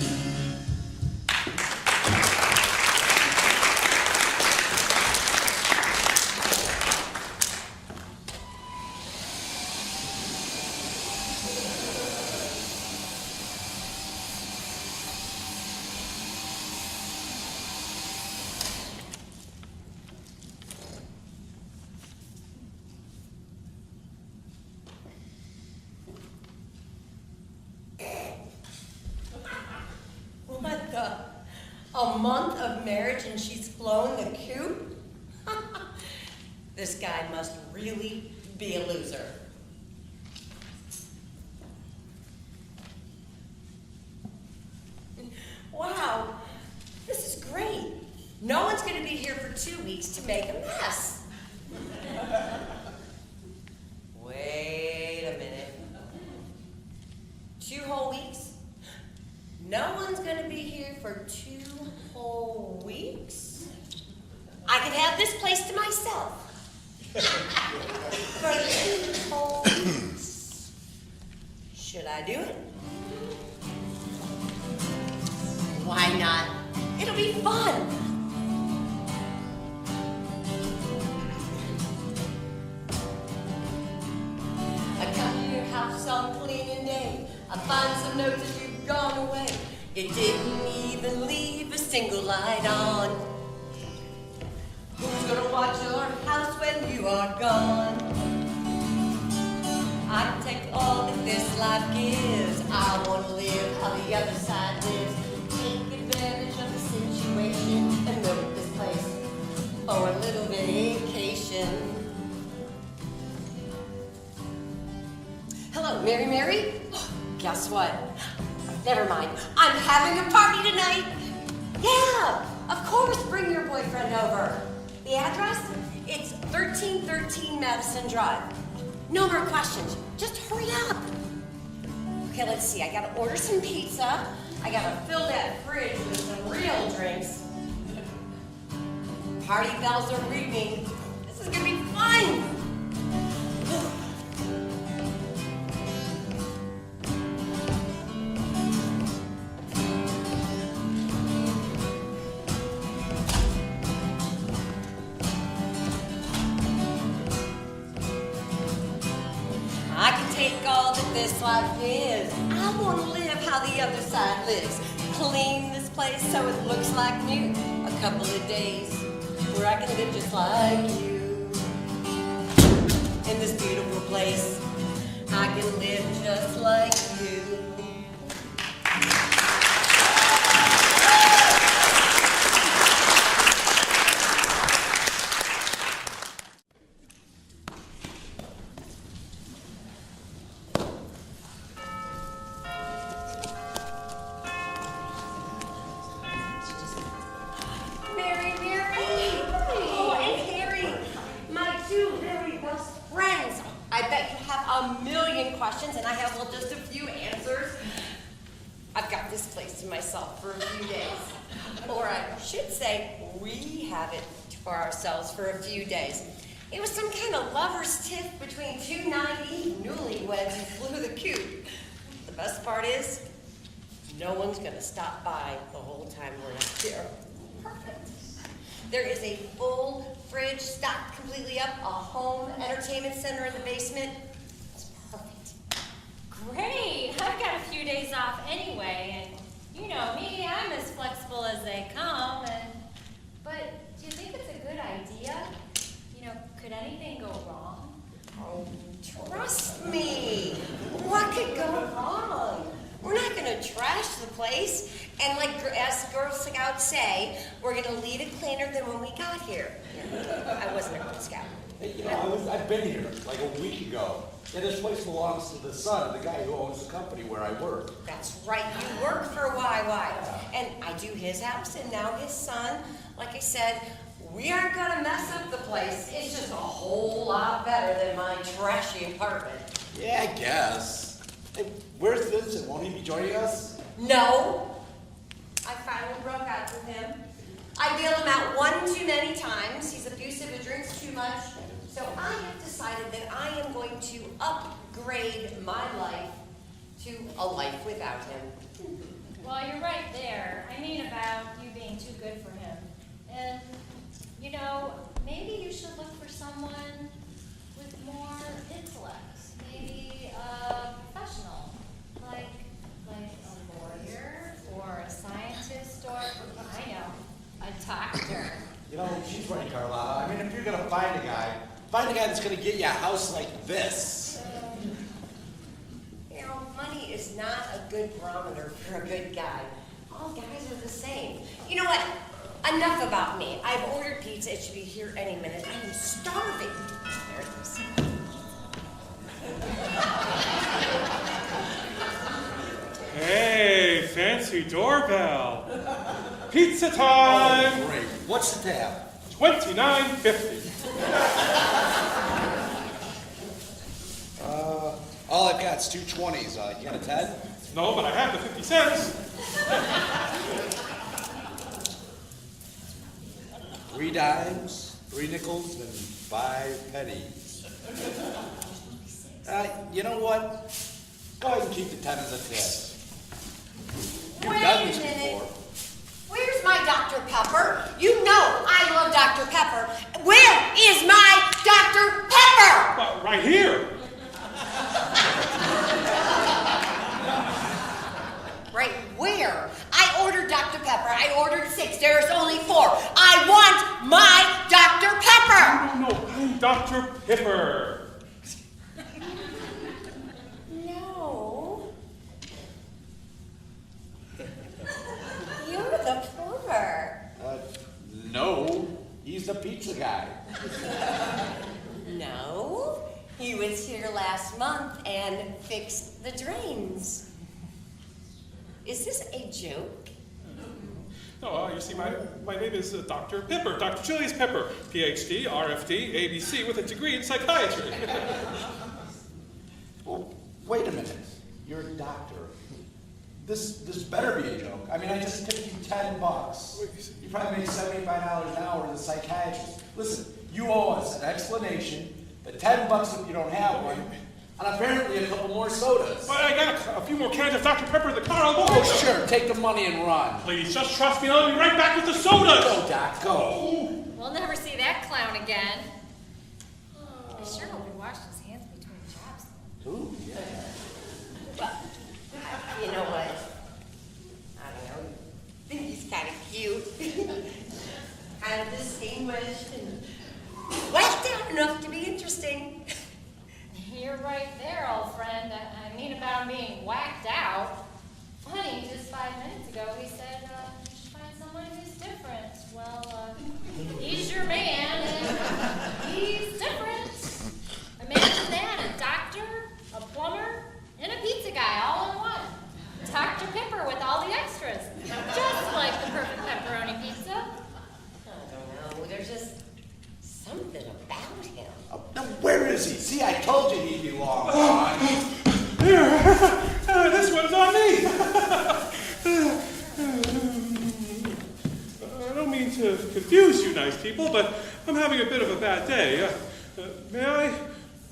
What the? A month of marriage and she's flown the coop? This guy must really be a loser. Wow, this is great. 2 weeks to make a mess. Wait a minute. 2 whole weeks? No one's gonna be here for 2 whole weeks? I can have this place to myself. For 2 whole weeks. Should I do it? Why not? It'll be fun. I come to your house on cleaning day. I find some notes that you've gone away. You didn't even leave a single light on. Who's gonna watch your house when you are gone? I can take all that this life gives. I wanna live how the other side lives. Take advantage of the situation and milk this place for a little vacation. Hello, Mary? Guess what? Never mind. I'm having a party tonight. Yeah, of course, bring your boyfriend over. The address? It's 1313 Madison Drive. No more questions. Just hurry up. Okay, let's see. I gotta order some pizza. I gotta fill that fridge with some real drinks. Party bells are ringing. This is gonna be fun. I can take all that this life is. I want to live how the other side lives. Clean this place so it looks like new. A couple of days where I can live just like you. In this beautiful place, I can live just like you. Questions, and I have just a few answers. I've got this place to myself for a few days. Or I should say, we have it for ourselves for a few days. It was some kind of lover's tiff between 2 naive newlyweds who flew the coop. The best part is, no one's gonna stop by the whole time we're up here. Perfect. There is a full fridge stocked completely up, a home entertainment center in the basement. Great! I've got a few days off anyway, and you know me, I'm as flexible as they come, but do you think it's a good idea? You know, could anything go wrong? Oh, trust me. What could go wrong? We're not gonna trash the place, and like as Girl Scouts say, we're gonna leave it cleaner than when we got here. I wasn't a Girl Scout. Hey, you know, I've been here like a week ago. And this place belongs to the son of the guy who owns the company where I work. That's right, you work for YY. And I do his house and now his son. Like I said, we aren't gonna mess up the place. It's just a whole lot better than my trashy apartment. Yeah, I guess. Hey, where's Vincent? Won't he be joining us? No. I finally broke out with him. I bailed him out 1 too many times. He's abusive and drinks too much. So I have decided that I am going to upgrade my life to a life without him. Well, you're right there. I mean about you being too good for him. And, you know, maybe you should look for someone with more intellect. Maybe a professional, like a lawyer or a scientist or, I know, a doctor. You know, she's right, Carlotta. I mean, if you're gonna find a guy that's gonna get you a house like this. You know, money is not a good barometer for a good guy. All guys are the same. You know what? Enough about me. I've ordered pizza. It should be here any minute. I am starving. There it is. Hey, fancy doorbell. Pizza time! Oh, great. What's the tab? $29.50. All I've got is 2 20s. You got a 10? No, but I have the 50 cents. 3 dimes, 3 nickels, and 5 pennies. You know what? Go ahead and keep the 10 as a tip. You've Wait done a this minute. before. Where's my Dr. Pepper? You know I love Dr. Pepper. Where is my Dr. Pepper? Well, right here. Right where? I ordered Dr. Pepper. I ordered 6. There's only 4. I want my Dr. Pepper. No, I'm Dr. Pepper. No. You're the plumber. No, he's the pizza guy. No. He was here last month and fixed the drains. Is this a joke? No, you see, my name is Dr. Pepper, Dr. Julius Pepper, PhD, RFD, ABC, with a degree in psychiatry. Well, wait a minute. You're a doctor. This better be a joke. I mean, I just tipped you $10. You probably make $75 an hour as a psychiatrist. Listen, you owe us an explanation, the $10 if you don't have one, and apparently a couple more sodas. But I got a few more cans of Dr. Pepper in the car. I'll go. Oh, sure. Take the money and run. Please, just trust me. I'll be right back with the sodas. Go, Doc, go. We'll never see that clown again. I sure hope he washed his hands between jobs. Ooh, yeah. Well, you know what? I don't know. I think he's kind of cute. Kind of distinguished and whacked out enough to be interesting. You're right there, old friend. I mean about him being whacked out. Funny, just 5 minutes ago he said you should find someone who's different. Well, he's your man, and he's different. Imagine that, a doctor, a plumber, and a pizza guy all in one. Dr. Pepper with all the extras. Just like the perfect pepperoni pizza. I don't know. There's just something about him. Now, where is he? See, I told you he'd be long gone. Here, this one's on me. I don't mean to confuse you nice people, but I'm having a bit of a bad day. May I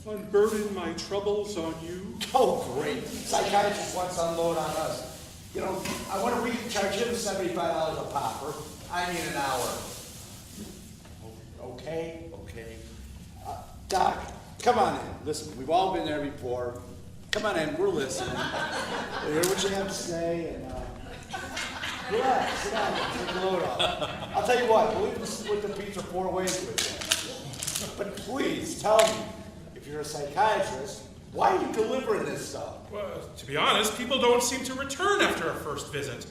unburden my troubles on you? Oh, great. Psychiatrist wants to unload on us. You know, I wonder if we can charge him $75 a popper. I mean an hour. Okay? Doc, come on in. Listen, we've all been there before. Come on in, we're listening. We hear what you have to say, and relax, sit down, take the load off. I'll tell you what, we'll even split the pizza 4 ways with you. But please, tell me, if you're a psychiatrist, why are you delivering this stuff? Well, to be honest, people don't seem to return after a first visit.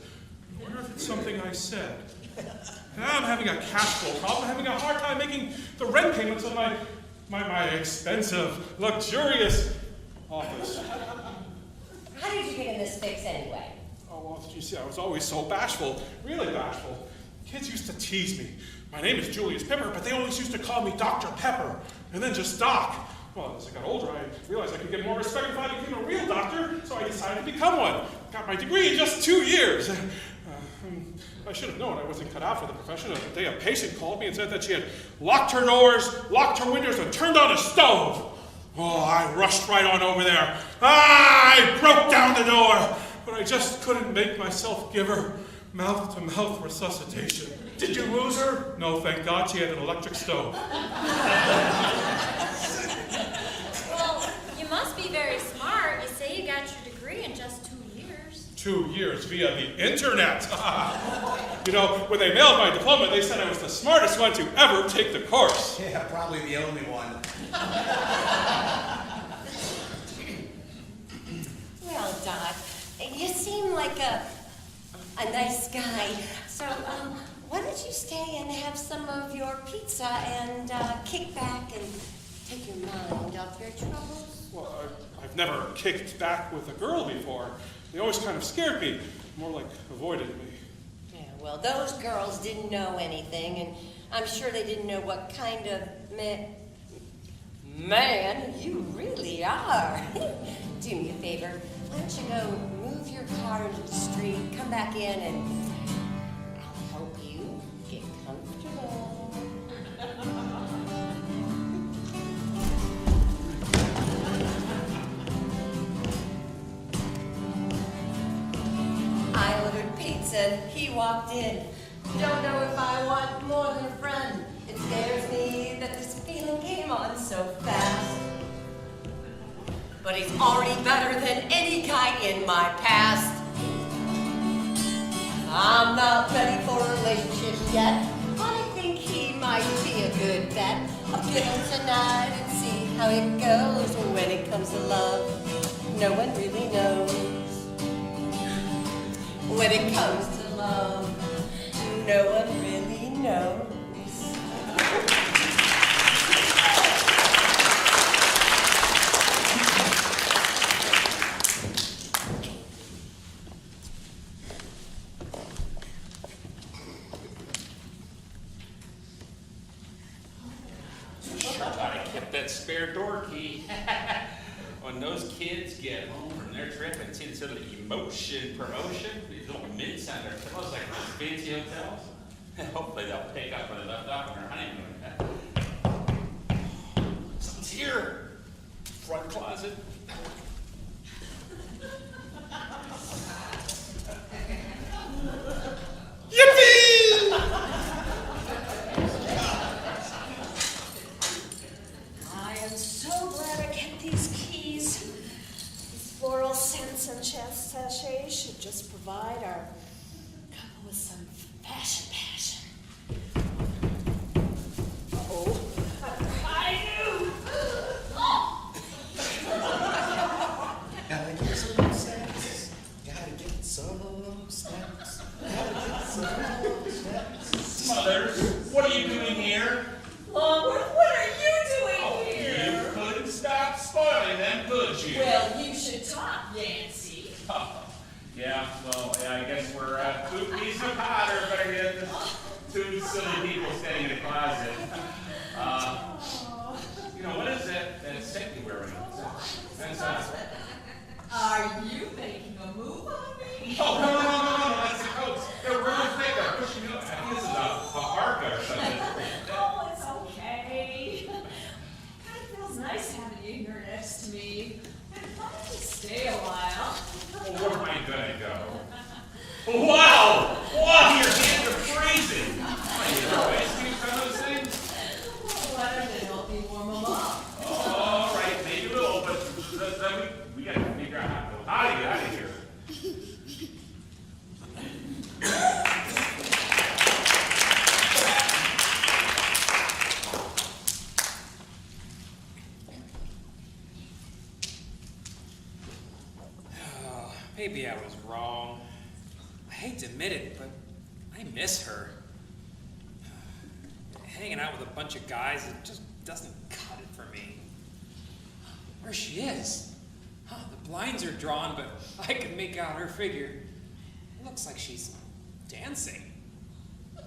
I wonder if it's something I said. I'm having a cash flow problem. I'm having a hard time making the rent payments on my expensive, luxurious office. How did you get in this fix anyway? Oh, well, you see, I was always so bashful, really bashful. Kids used to tease me. My name is Julius Pepper, but they always used to call me Dr. Pepper, and then just Doc. Well, as I got older, I realized I could get more respect if I became a real doctor, so I decided to become one. Got my degree in just 2 years. I should have known I wasn't cut out for the profession. The day a patient called me and said that she had locked her doors, locked her windows, and turned on a stove. Oh, I rushed right on over there. I broke down the door, but I just couldn't make myself give her mouth-to-mouth resuscitation. Did you lose her? No, thank God she had an electric stove. Well, you must be very smart. You say you got your degree in just 2 years. 2 years via the internet. You know, when they mailed my diploma, they said I was the smartest one to ever take the course. Yeah, probably the only one. Well, Doc, you seem like a nice guy. So, why don't you stay and have some of your pizza and kick back and take your mind off your troubles? Well, I've never kicked back with a girl before. They always kind of scared me, more like avoided me. Yeah, Well, those girls didn't know anything, and I'm sure they didn't know what kind of man you really are. Do me a favor. Why don't you go move your car into the street, come back in, and I'll help you get comfortable. I ordered pizza and he walked in. Don't know if I want more than a friend. It scares me that this feeling came on so fast. But he's already better than any guy in my past. I'm not ready for a relationship yet. I think he might be a good bet. I'll get him tonight and see how it goes. When it comes to love, no one really knows. When it comes to love, no one really knows. Sure glad I kept that spare door key. When those kids get home from their trip and see this little emotion promotion, these little mints on their pillows like those fancy hotels, hopefully they'll pick up where they left off on their honeymoon. Something's here. Front closet. Yippee! I am so glad I kept these keys. These floral scents and chest sachets should just provide our couple with some passion. Uh-oh. I knew! Gotta get some snacks. Gotta get some snacks. Gotta get some snacks. Mothers, what are you doing here? Longworth, what are you doing here? You couldn't stop spoiling them, could you? Well, you should talk, Nancy. Yeah, well, yeah, I guess we're two pieces apart, or better yet, two silly people standing in a closet. You know, what is that set you're wearing? That's Are you making a move on me? Oh, no, that's the coats. They're really thick. They're pushing you up. I think this is a parka or something. Oh, it's okay. Kind of feels nice having you here next to me. Why don't you stay a while? Well, where am I gonna go? Wow! Wow, your hands are freezing! You throw ice cubes on those things? Well, why don't I help you warm them up? All right, maybe a little, but then we gotta figure out how to get out of here. Maybe I was wrong. I hate to admit it, but I miss her. Hanging out with a bunch of guys, it just doesn't cut it for me. Where she is. The blinds are drawn, but I can make out her figure. It looks like she's dancing. I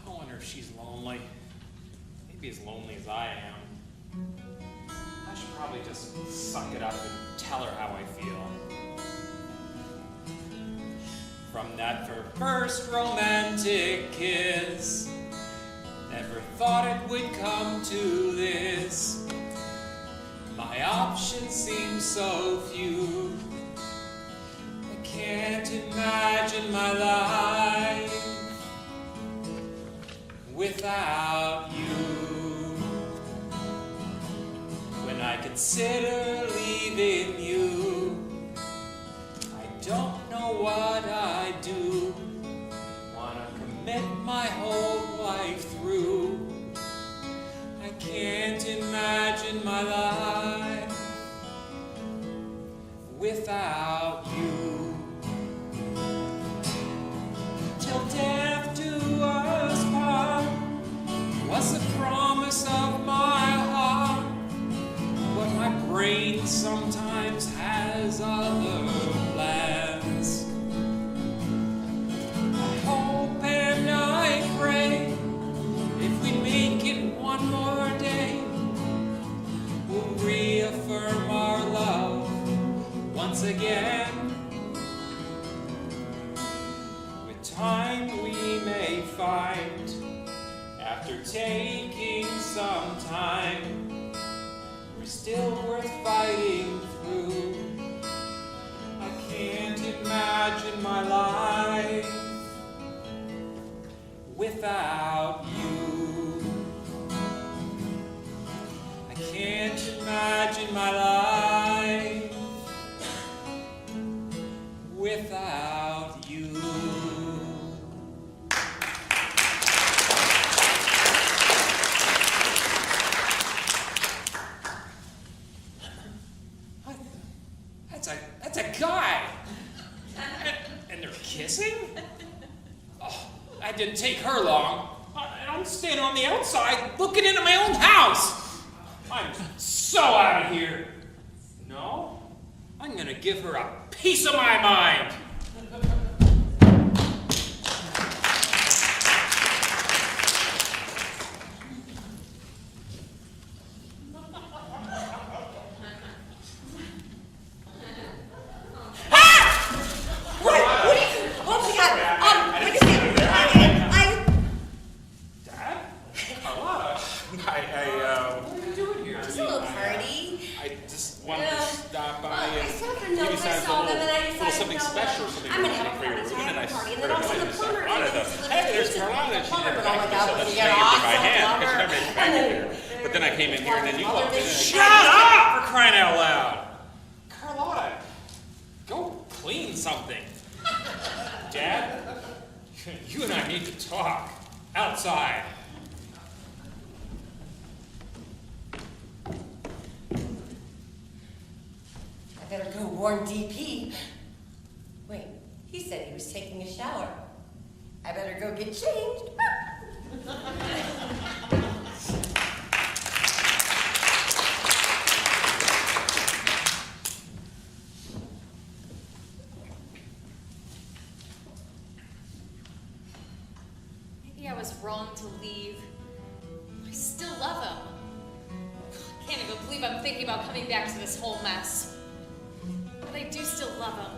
wonder if she's lonely. Maybe as lonely as I am. I should probably just suck it up and tell her how I feel. From that first romantic kiss, never thought it would come to this. My options seem so few. I can't imagine my life without you. When I consider leaving you, I don't know what I do. Wanna commit my whole life through. I can't imagine my life without you. Till death do us part was the promise of my heart. But my brain sometimes has other plans. I hope taking some time. We're still worth fighting through. I can't imagine my life without you. I can't imagine my life without you. That's a guy. And they're kissing? Oh, that didn't take her long. I'm standing on the outside looking into my own house. I'm so out of here. No, I'm gonna give her a piece of my mind. But then I came in here and then you walked in. Shut up, for crying out loud. Carlotta, go clean something. Dad, you and I need to talk outside. I better go warn DP. Wait, he said he was taking a shower. I better go get changed. Maybe I was wrong to leave. I still love him. I can't even believe I'm thinking about coming back to this whole mess. But I do still love him.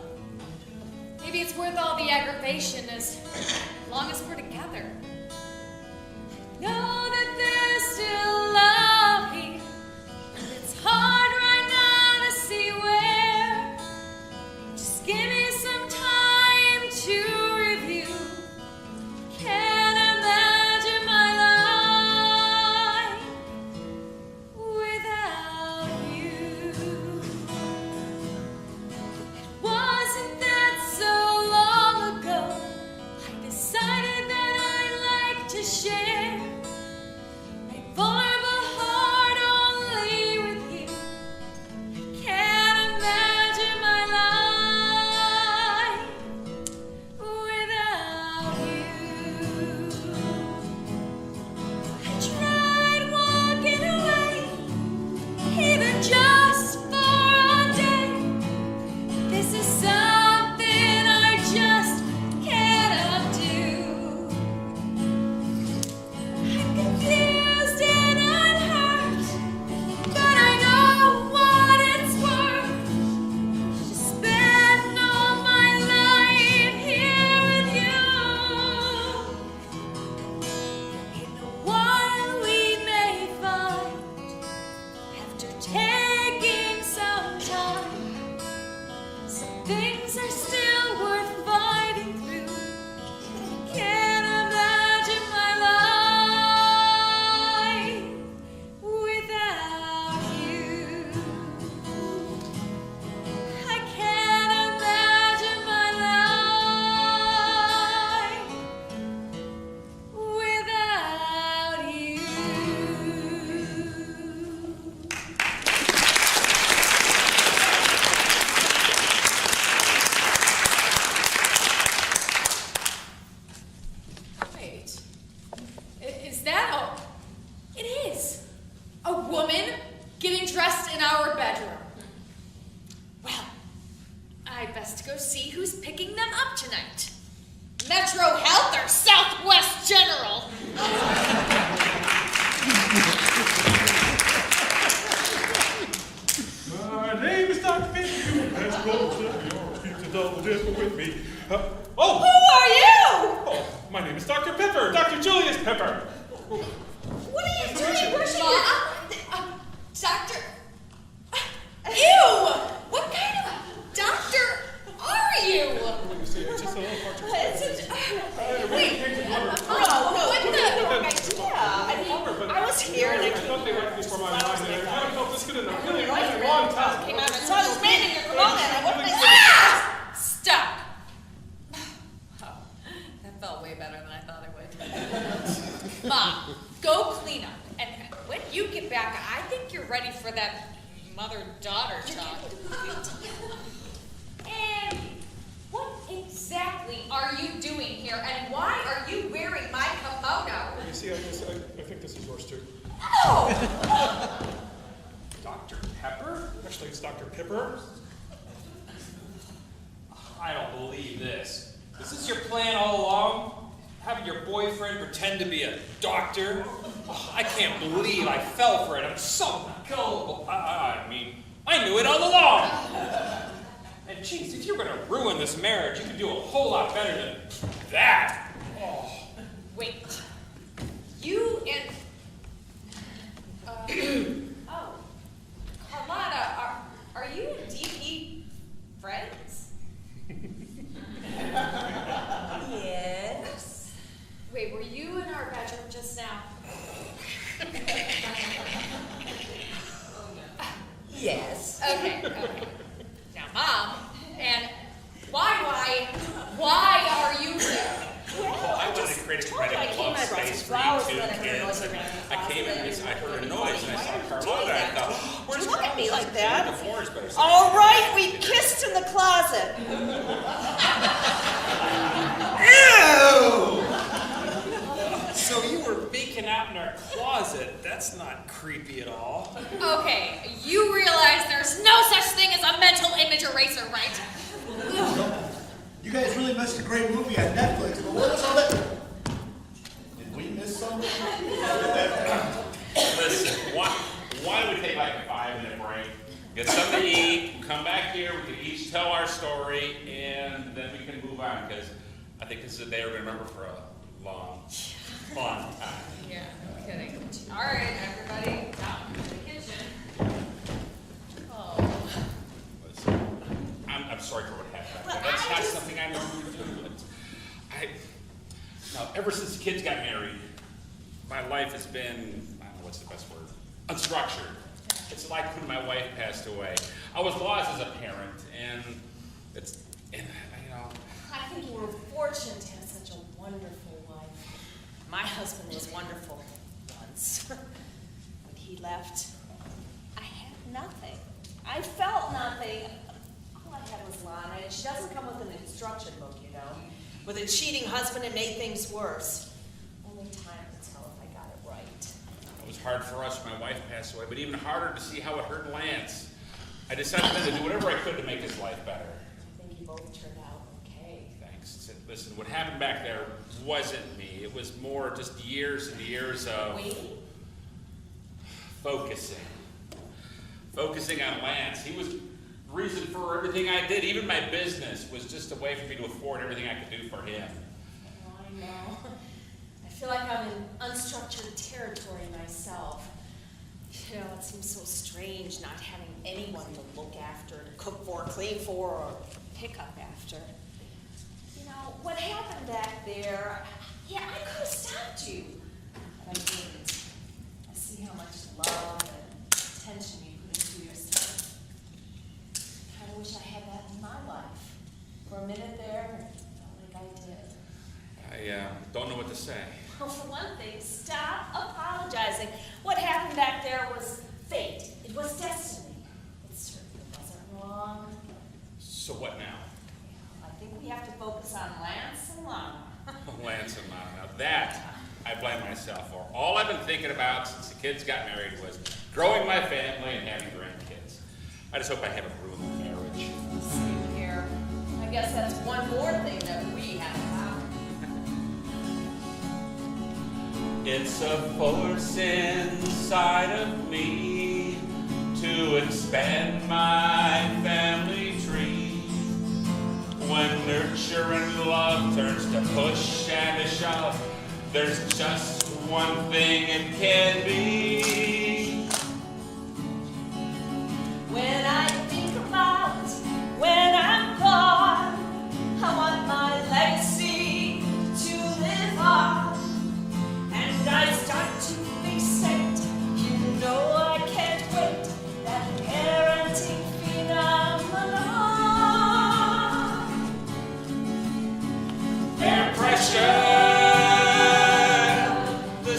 Maybe it's worth all the aggravation as long as we're together. Know that there's still love here, and it's hard right now to see where. Just give me some time to review. Can't imagine my life without you. It wasn't that so long ago I decided that I'd like to share my vulnerable heart only with you. I can't imagine my life without you. I tried walking away, even just for a day. This is something I just can't undo. I'm confused and unhurt, but I know what it's worth to spend all my life here with you. In a while we may find, after taking some time, some things are still worth fighting through. Can't imagine my life without you. I can't imagine my life without you. Wait, is that a... It is. A woman getting dressed in our bedroom. Well, I'd best go see who's picking them up tonight. Metro Health or Southwest General? My name is Dr. Pepper. Let's roll to your pizza double dipper with me. Who are you? Oh, my name is Dr. Pepper, Dr. Julius Pepper. Mom, go clean up. And when you get back, I think you're ready for that mother-daughter talk. And what exactly are you doing here? And why are you wearing my kimono? You see, I think this is yours too. Oh! Dr. Pepper? Actually, it's Dr. Pipper. I don't believe this. Is this your plan all along? Having your boyfriend pretend to be a doctor? Oh, I can't believe I fell for it. I'm so gullible. I mean, I knew it all along. And geez, if you're going to ruin this marriage, you could do a whole lot better than that. Oh. Wait. You and... oh. Carlotta, are you and DP friends? Yes. Wait, were you in our bedroom just now? Yes. Okay. Now, Mom, and why are you here? Well, I wanted to create a told you I credit came, love I brought space some for flowers, you two and then I heard a noise kids. around the I came in and I heard a noise and I saw Carlotta. I thought, where's Don't look at me Carlotta? like that. The floor is better. All right, we kissed in the closet. Ew! So you were making out in our closet. That's not creepy at all. Okay, you realize there's no such thing as a mental image eraser, right? You guys really missed a great movie on Netflix, but what was all that? Did we miss something? Listen, why don't we take like a 5-minute break, get something to eat, come back here, we can each tell our story, and then we can move on, because I think this is a day we're going to remember for a long time. Yeah, no kidding. All right, everybody, out to the kitchen. Oh. Listen, I'm sorry for what happened. Well, That's I not just- something I know we do. Now, ever since the kids got married, my life has been, I don't know what's the best word, unstructured. It's like when my wife passed away. I was lost as a parent, and you know, I think you were fortunate to have such a wonderful wife. My husband was wonderful once. When he left, I had nothing. I felt nothing. All I had was Lana, and she doesn't come with an instruction book, you know. With a cheating husband, it made things worse. Only time will tell if I got it right. it was hard for us when my wife passed away, but even harder to see how it hurt Lance. I decided then to do whatever I could to make his life better. I think you both turned out okay. Thanks. Listen, what happened back there wasn't me. It was more just years and years of Waiting? focusing on Lance. He was the reason for everything I did. Even my business was just a way for me to afford everything I could do for him. Oh, I know. I feel like I'm in unstructured territory myself. You know, it seems so strange not having anyone to look after, to cook for, clean for, or pick up after. You know, what happened back there, yeah, I could have stopped you. But I didn't. I see how much love and attention you put into yourself. I kind of wish I had that in my life. For a minute there, it felt like I did. I don't know what to say. Well, for one thing, stop apologizing. What happened back there was fate. It was destiny. It certainly wasn't wrong. So what now? I think we have to focus on Lance and Lana. Lance and Mom. Now that I blame myself for. All I've been thinking about since the kids got married was growing my family and having grandkids. I just hope I haven't ruined the marriage. Same here. I guess that's one more thing that we have to have. It's a force inside of me to expand my family tree. When nurture and love turns to push and to shove, there's just one thing it can be. When I think about when I'm gone, I want my legacy to live on. And I start to fixate, you know I can't wait, that parenting phenomenon. Heir pressure, the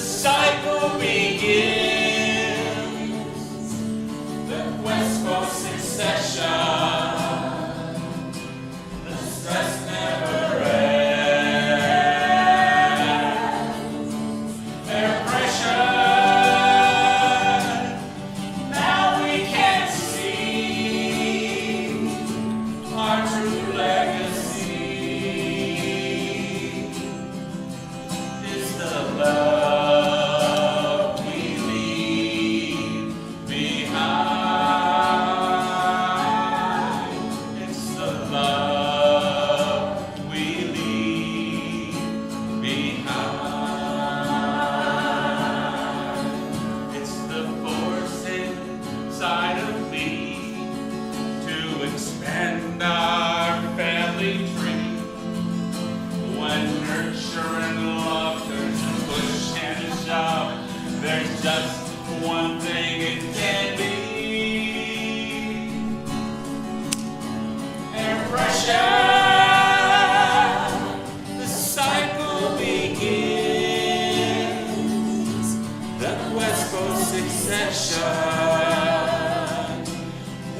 pressure,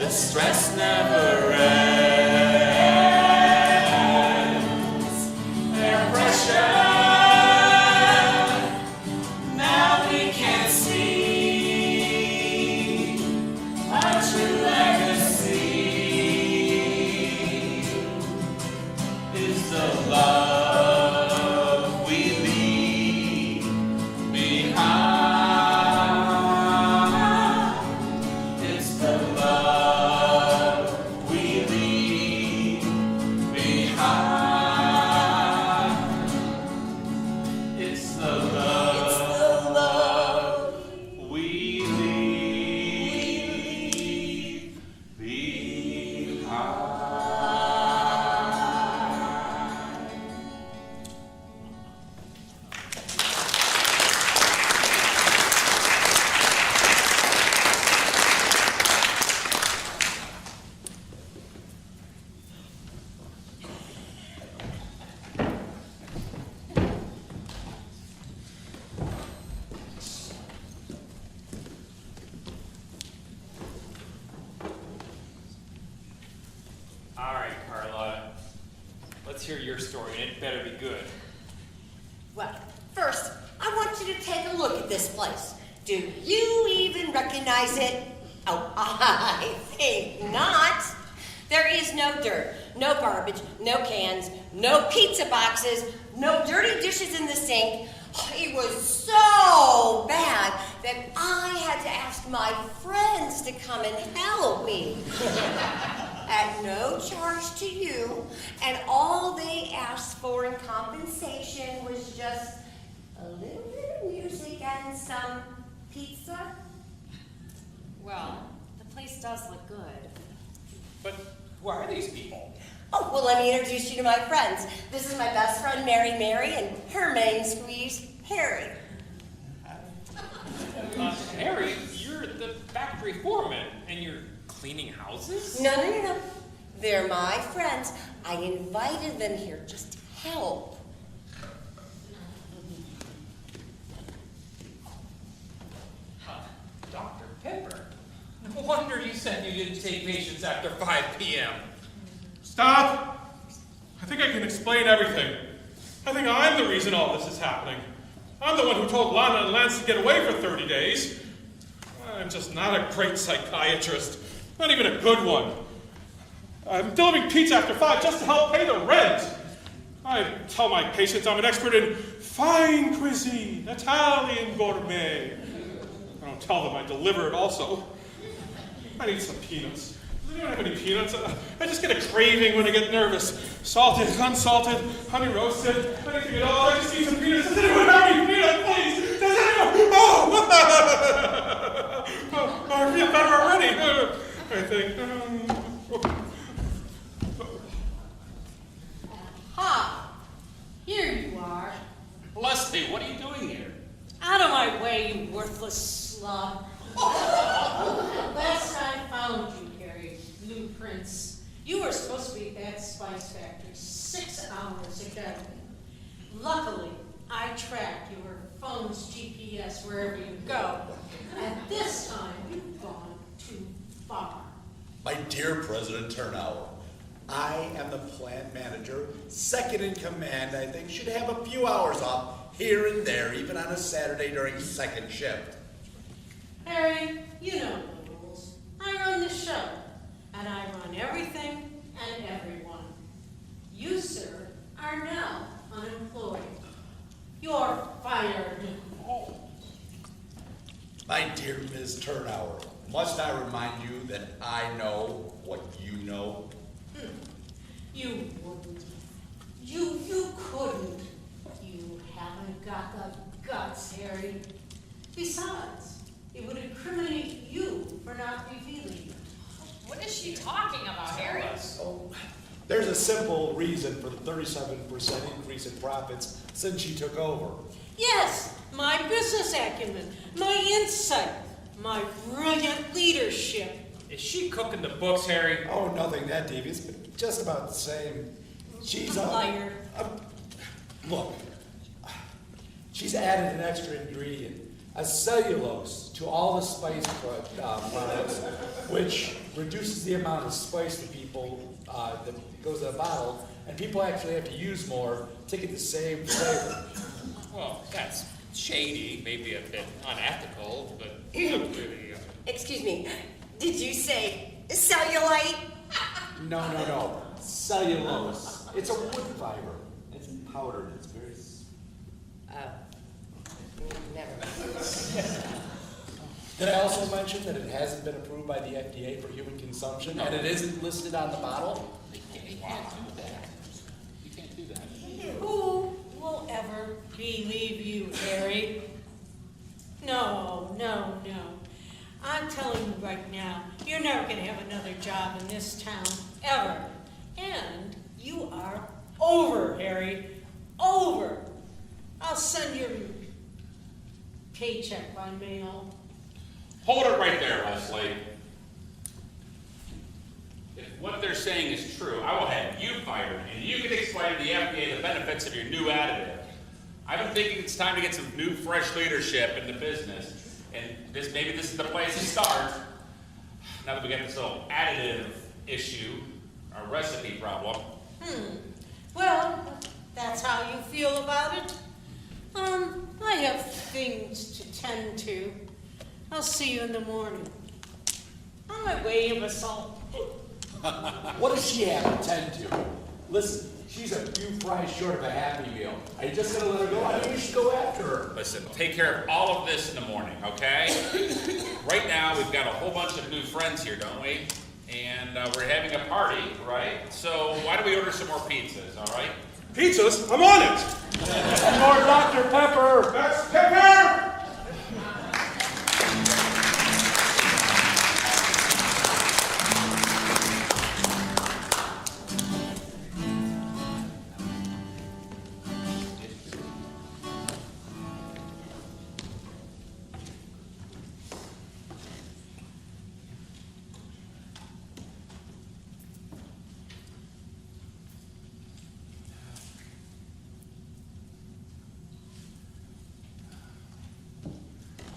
the stress never ends. Air pressure, now we can see our true legacy is the love we leave behind. It's the love we leave behind. It's the love we leave behind. All right, Carlotta. Let's hear your story, and it better be good. Well, first, I want you to take a look at this place. Do you even recognize it? Oh, I think not. There is no dirt, no garbage, no cans, no pizza boxes, no dirty dishes in the sink. It was so bad that I had to ask my friends to come and help me. At no charge to you, and all they asked for in compensation was just a little bit of music and some pizza. Well, the place does look good. But who are these people? Oh, well, let me introduce you to my friends. This is my best friend, Mary, and her main squeeze, Harry. Harry, you're the factory foreman, and you're cleaning houses? No. They're my friends. I invited them here just to help. Dr. Pepper. No wonder you said you didn't take patients after 5 p.m. Stop! I think I can explain everything. I think I'm the reason all this is happening. I'm the one who told Lana and Lance to get away for 30 days. I'm just not a great psychiatrist. Not even a good one. I'm delivering pizza after 5 just to help pay the rent. I tell my patients I'm an expert in fine cuisine, Italian gourmet. I don't tell them I deliver it also. I need some peanuts. Does anyone have any peanuts? I just get a craving when I get nervous. Salted, unsalted, honey roasted, anything at all. I just need some peanuts. Does anyone have any peanuts, please? Does anyone? Oh! I feel better already. I think. Ha! Here you are. Leslie, what are you doing here? Out of my way, you worthless slob. Last I found you, Harry, blueprints. You were supposed to be at that spice factory 6 hours ago. Luckily, I tracked your phone's GPS wherever you go. And this time, you've gone too far. My dear President Turnauer, I am the plant manager, second in command. I think should have a few hours off here and there, even on a Saturday during second shift. Harry, you know the rules. I run the show, and I run everything and everyone. You, sir, are now unemployed. You're fired. My dear Ms. Turnauer, must I remind you that I know what you know? You wouldn't. You couldn't. You haven't got the guts, Harry. Besides, it would incriminate you for not revealing it. What is she talking about, Harry? Oh, there's a simple reason for the 37% increase in profits since she took over. Yes, my business acumen, my insight, my brilliant leadership. Is she cooking the books, Harry? Oh, nothing that devious, but just about the same. She's Liar. Look, she's added an extra ingredient. a cellulose to all the spice products, which reduces the amount of spice that people that goes in a bottle, and people actually have to use more to get the same flavor. Well, that's shady, maybe a bit unethical, but not really. Excuse me, did you say cellulite? No. Cellulose. It's a wood fiber. It's powdered. It's very. Never mind. Did I also mention that it hasn't been approved by the FDA for human consumption, and it isn't listed on the bottle? You can't do that. You can't do that. Who will ever believe you, Harry? No. I'm telling you right now, you're never going to have another job in this town, ever. And you are over, Harry. Over. I'll send your paycheck by mail. Hold it right there, Leslie. If what they're saying is true, I will have you fired, and you can explain to the FDA the benefits of your new additive. I've been thinking it's time to get some new, fresh leadership in the business, and maybe this is the place to start. Now that we got this little additive issue, our recipe problem. Well, that's how you feel about it. I have things to tend to. I'll see you in the morning. On my way, imbecile. What does she have to tend to? Listen, she's a few fries short of a Happy Meal. Are you just gonna let her go? I think you should go after her. Listen, take care of all of this in the morning, okay? Right now, we've got a whole bunch of new friends here, don't we? And we're having a party, right? So why don't we order some more pizzas, all right? Pizzas? I'm on it! More Dr. Pepper! That's Pepper!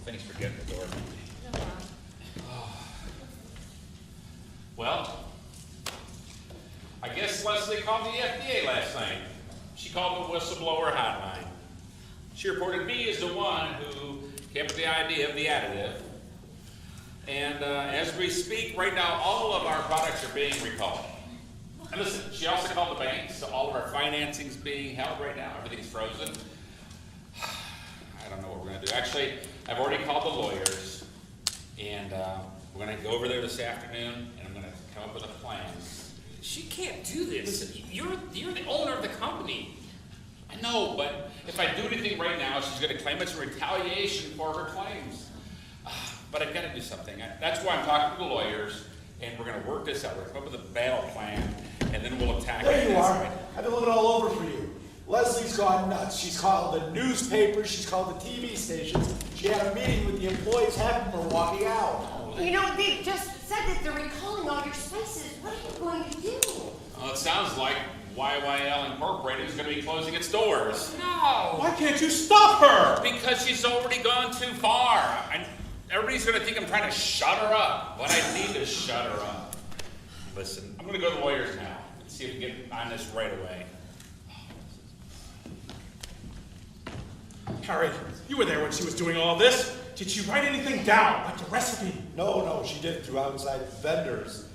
Thanks for getting the door. Well, I guess Leslie called the FDA last night. She called the whistleblower hotline. She reported me as the one who came up with the idea of the additive. And as we speak, right now, all of our products are being recalled. And listen, she also called the banks, so all of our financing's being held right now. Everything's frozen. I don't know what we're going to do. Actually, I've already called the lawyers, and we're going to go over there this afternoon, and I'm going to come up with a plan. She can't do this. You're the owner of the company. I know, but if I do anything right now, she's going to claim it's a retaliation for her claims. But I've got to do something. That's why I'm talking to the lawyers, and we're going to work this out. We're going to come up with a battle plan, and then we'll attack it. There you are. I've been looking all over for you. Leslie's gone nuts. She's called the newspapers. She's called the TV stations. She had a meeting with the employees, half of them are walking out. You know, they just said that they're recalling all your spices. What are you going to do? Well, it sounds like YYL Incorporated is going to be closing its doors. No. Why can't you stop her? Because she's already gone too far. Everybody's going to think I'm trying to shut her up, but I need to shut her up. Listen, I'm going to go to the lawyers now and see if we can get on this right away. Harry, you were there when she was doing all this. Did she write anything down, like the recipe? No, she did it through outside vendors.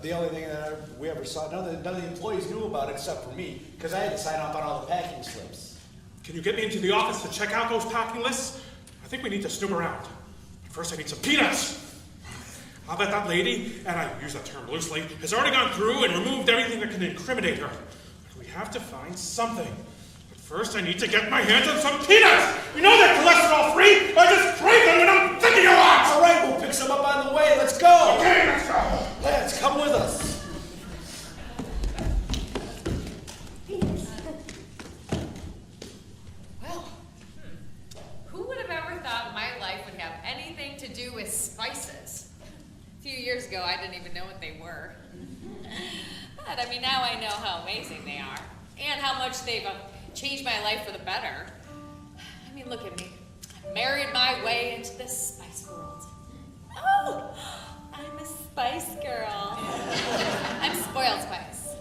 The only thing that we ever saw, none of the employees knew about it except for me, because I had to sign off on all the packing slips. Can you get me into the office to check out those packing lists? I think we need to snoop around. But first I need some peanuts. I'll bet that lady, and I use that term loosely, has already gone through and removed everything that can incriminate her. But we have to find something. But first I need to get my hands on some peanuts! You know they're cholesterol free! I just crave them when I'm thinking a lot! All right, we'll pick some up on the way. Let's go! Okay, let's go! Lance, come with us. Well, who would have ever thought my life would have anything to do with spices? A few years ago, I didn't even know what they were. But I mean, now I know how amazing they are and how much they've changed my life for the better. I mean, look at me. I married my way to the spice world. Oh, I'm a spice girl. I'm spoiled spice.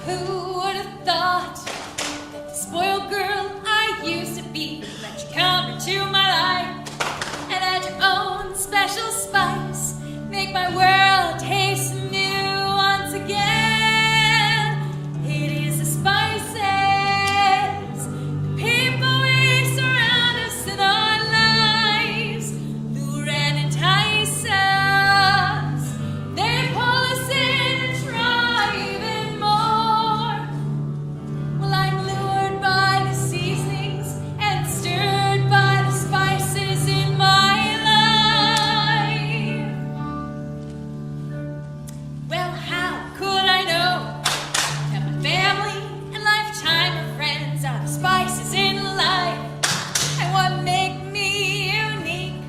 Who would have thought that the spoiled girl I used to be that you come into my life and add your own special spice, make my world taste new once again. It is the spices, the people we surround us in our lives, lure and entice us. They pull us in and try even more. Well, I'm lured by the seasonings and stirred by the spices in my life. Well, how could I know that my family and lifetime of friends are the spices in life? And what make me unique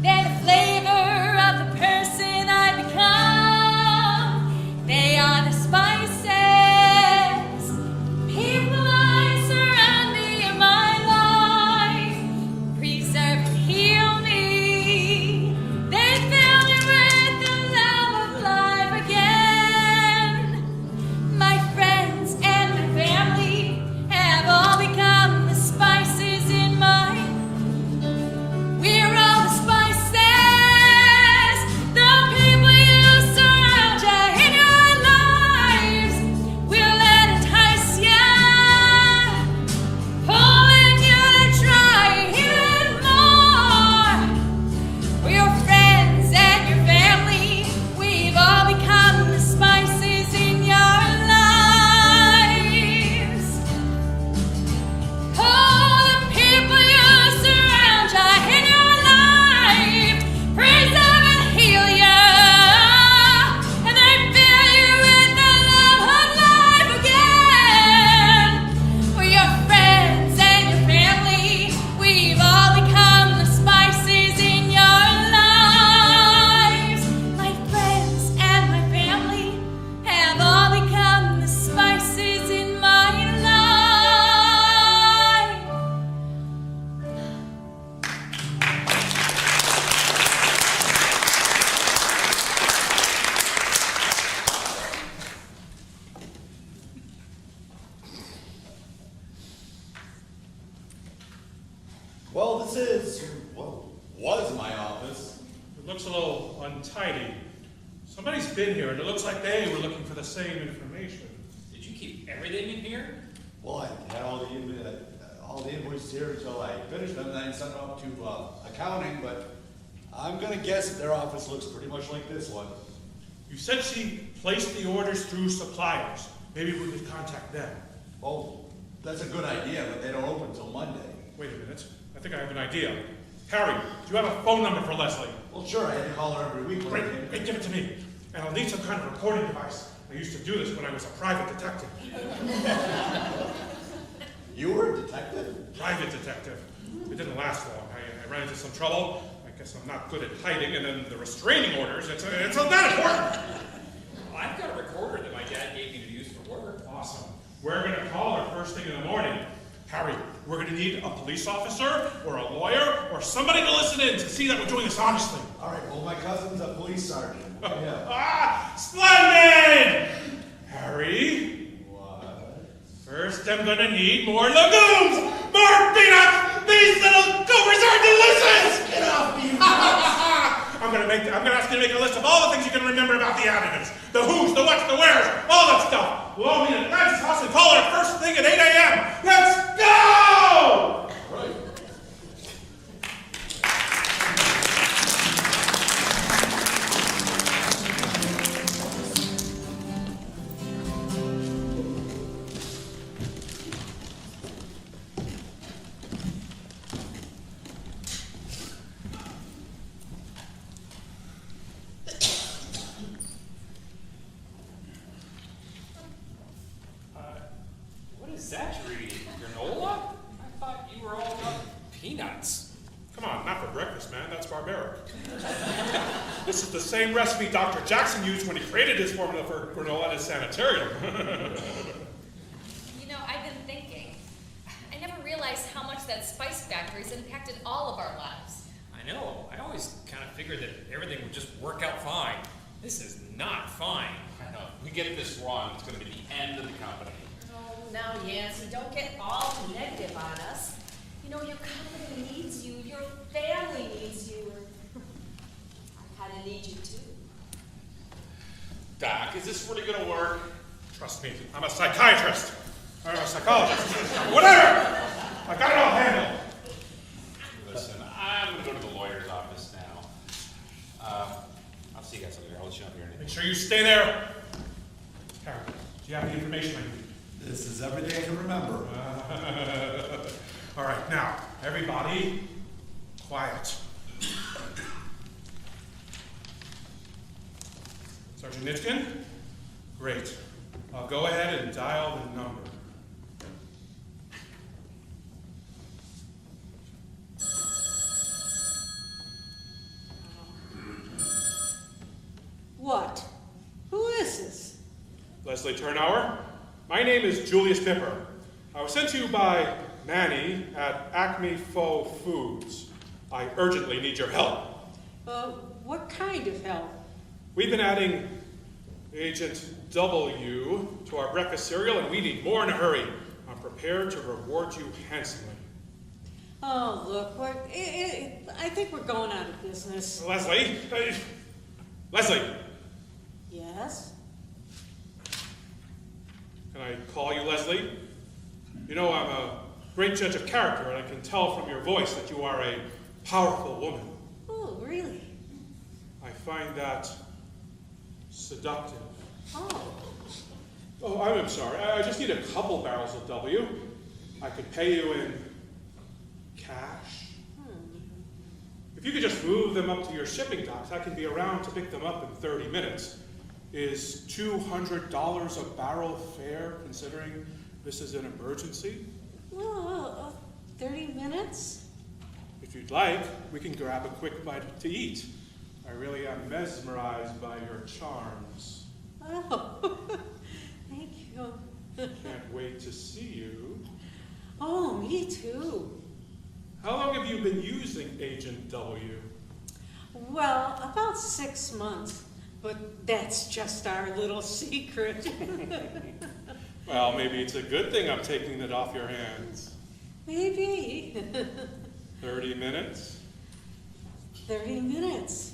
than the flavor of the person I become? They are the spices, people I surround me in my life, preserve and heal me. They fill me with the love of life again. My friends and my family have all become the spices in mine. We're all the spices, the people you surround ya in your lives will entice ya, pulling you to try even more. We're your friends and your family, we've all become the spices in your lives. Oh, the people you surround ya in your life, preserve and heal ya, and they fill you with the love of life again. We're your friends and your family, we've all become the spices in your lives. My friends and my family have all become the spices in my life. Well, this is, well, was my office. It looks a little untidy. Somebody's been here, and it looks like they were looking for the same information. Did you keep everything in here? Well, I had all the invoices here until I finished them, and then I sent them up to accounting, but I'm gonna guess that their office looks pretty much like this one. You said she placed the orders through suppliers. Maybe we could contact them. Oh, that's a good idea, but they don't open till Monday. Wait a minute. I think I have an idea. Harry, do you have a phone number for Leslie? Well, sure, I had to call her every week. when I Great, came. great, give it to me. And I'll need some kind of recording device. I used to do this when I was a private detective. You were a detective? Private detective. It didn't last long. I ran into some trouble. I guess I'm not good at hiding, and then the restraining orders, it's not important. I've got a recorder that my dad gave me to use for work. Awesome. We're gonna call her first thing in the morning. Harry, we're gonna need a police officer, or a lawyer, or somebody to listen in to see that we're doing this honestly. All right, well, my cousin's a police sergeant. Yeah. Ah, splendid! Harry, What? first I'm gonna need more legumes! More peanuts! These little goobers are delicious! Get off me! I'm gonna ask you to make a list of all the things you can remember about the additives. The who's, the what's, the where's, all that stuff. We'll all meet at Gladys' house and call her first thing at 8 a.m. Let's go! Right. What is that you're eating? Granola? I thought you were all about peanuts. Come on, not for breakfast, man. That's barbaric. This is the same recipe Dr. Jackson used when he created his formula for granola at his sanitarium. You know, I've been thinking. I never realized how much that spice factory's impacted all of our lives. I know. I always kind of figured that everything would just work out fine. This is not fine. I know. If we get this wrong, it's going to be the end of the company. Oh, now, Yancy, don't get all negative on us. You know, your company needs you. Your family needs you. I kind of need you, too. Doc, is this really going to work? Trust me, I'm a psychiatrist. Or a psychologist. Whatever! I got it all handled. Listen, I'm going to go to the lawyer's office now. I'll see you guys later. I'll let you know if you're anything. Make sure you stay there. Karen, do you have the information I need? This is everything I can remember. All right, now, everybody, quiet. Sergeant Nitchkin? Great. I'll go ahead and dial the number. What? Who is this? Leslie Turnauer. My name is Julius Pipper. I was sent to you by Manny at Acme Faux Foods. I urgently need your help. What kind of help? We've been adding Agent W to our breakfast cereal, and we need more in a hurry. I'm prepared to reward you handsomely. Oh, look, I think we're going out of business. Leslie? Leslie! Yes? Can I call you Leslie? You know, I'm a great judge of character, and I can tell from your voice that you are a powerful woman. Oh, really? I find that seductive. Oh. Oh, I'm sorry. I just need a couple barrels of W. I could pay you in cash. If you could just move them up to your shipping docks, I can be around to pick them up in 30 minutes. Is $200 a barrel fair, considering this is an emergency? Well, 30 minutes? If you'd like, we can grab a quick bite to eat. I really am mesmerized by your charms. Oh, thank you. Can't wait to see you. Oh, me too. How long have you been using Agent W? Well, about 6 months, but that's just our little secret. Well, maybe it's a good thing I'm taking it off your hands. Maybe. 30 minutes? 30 minutes.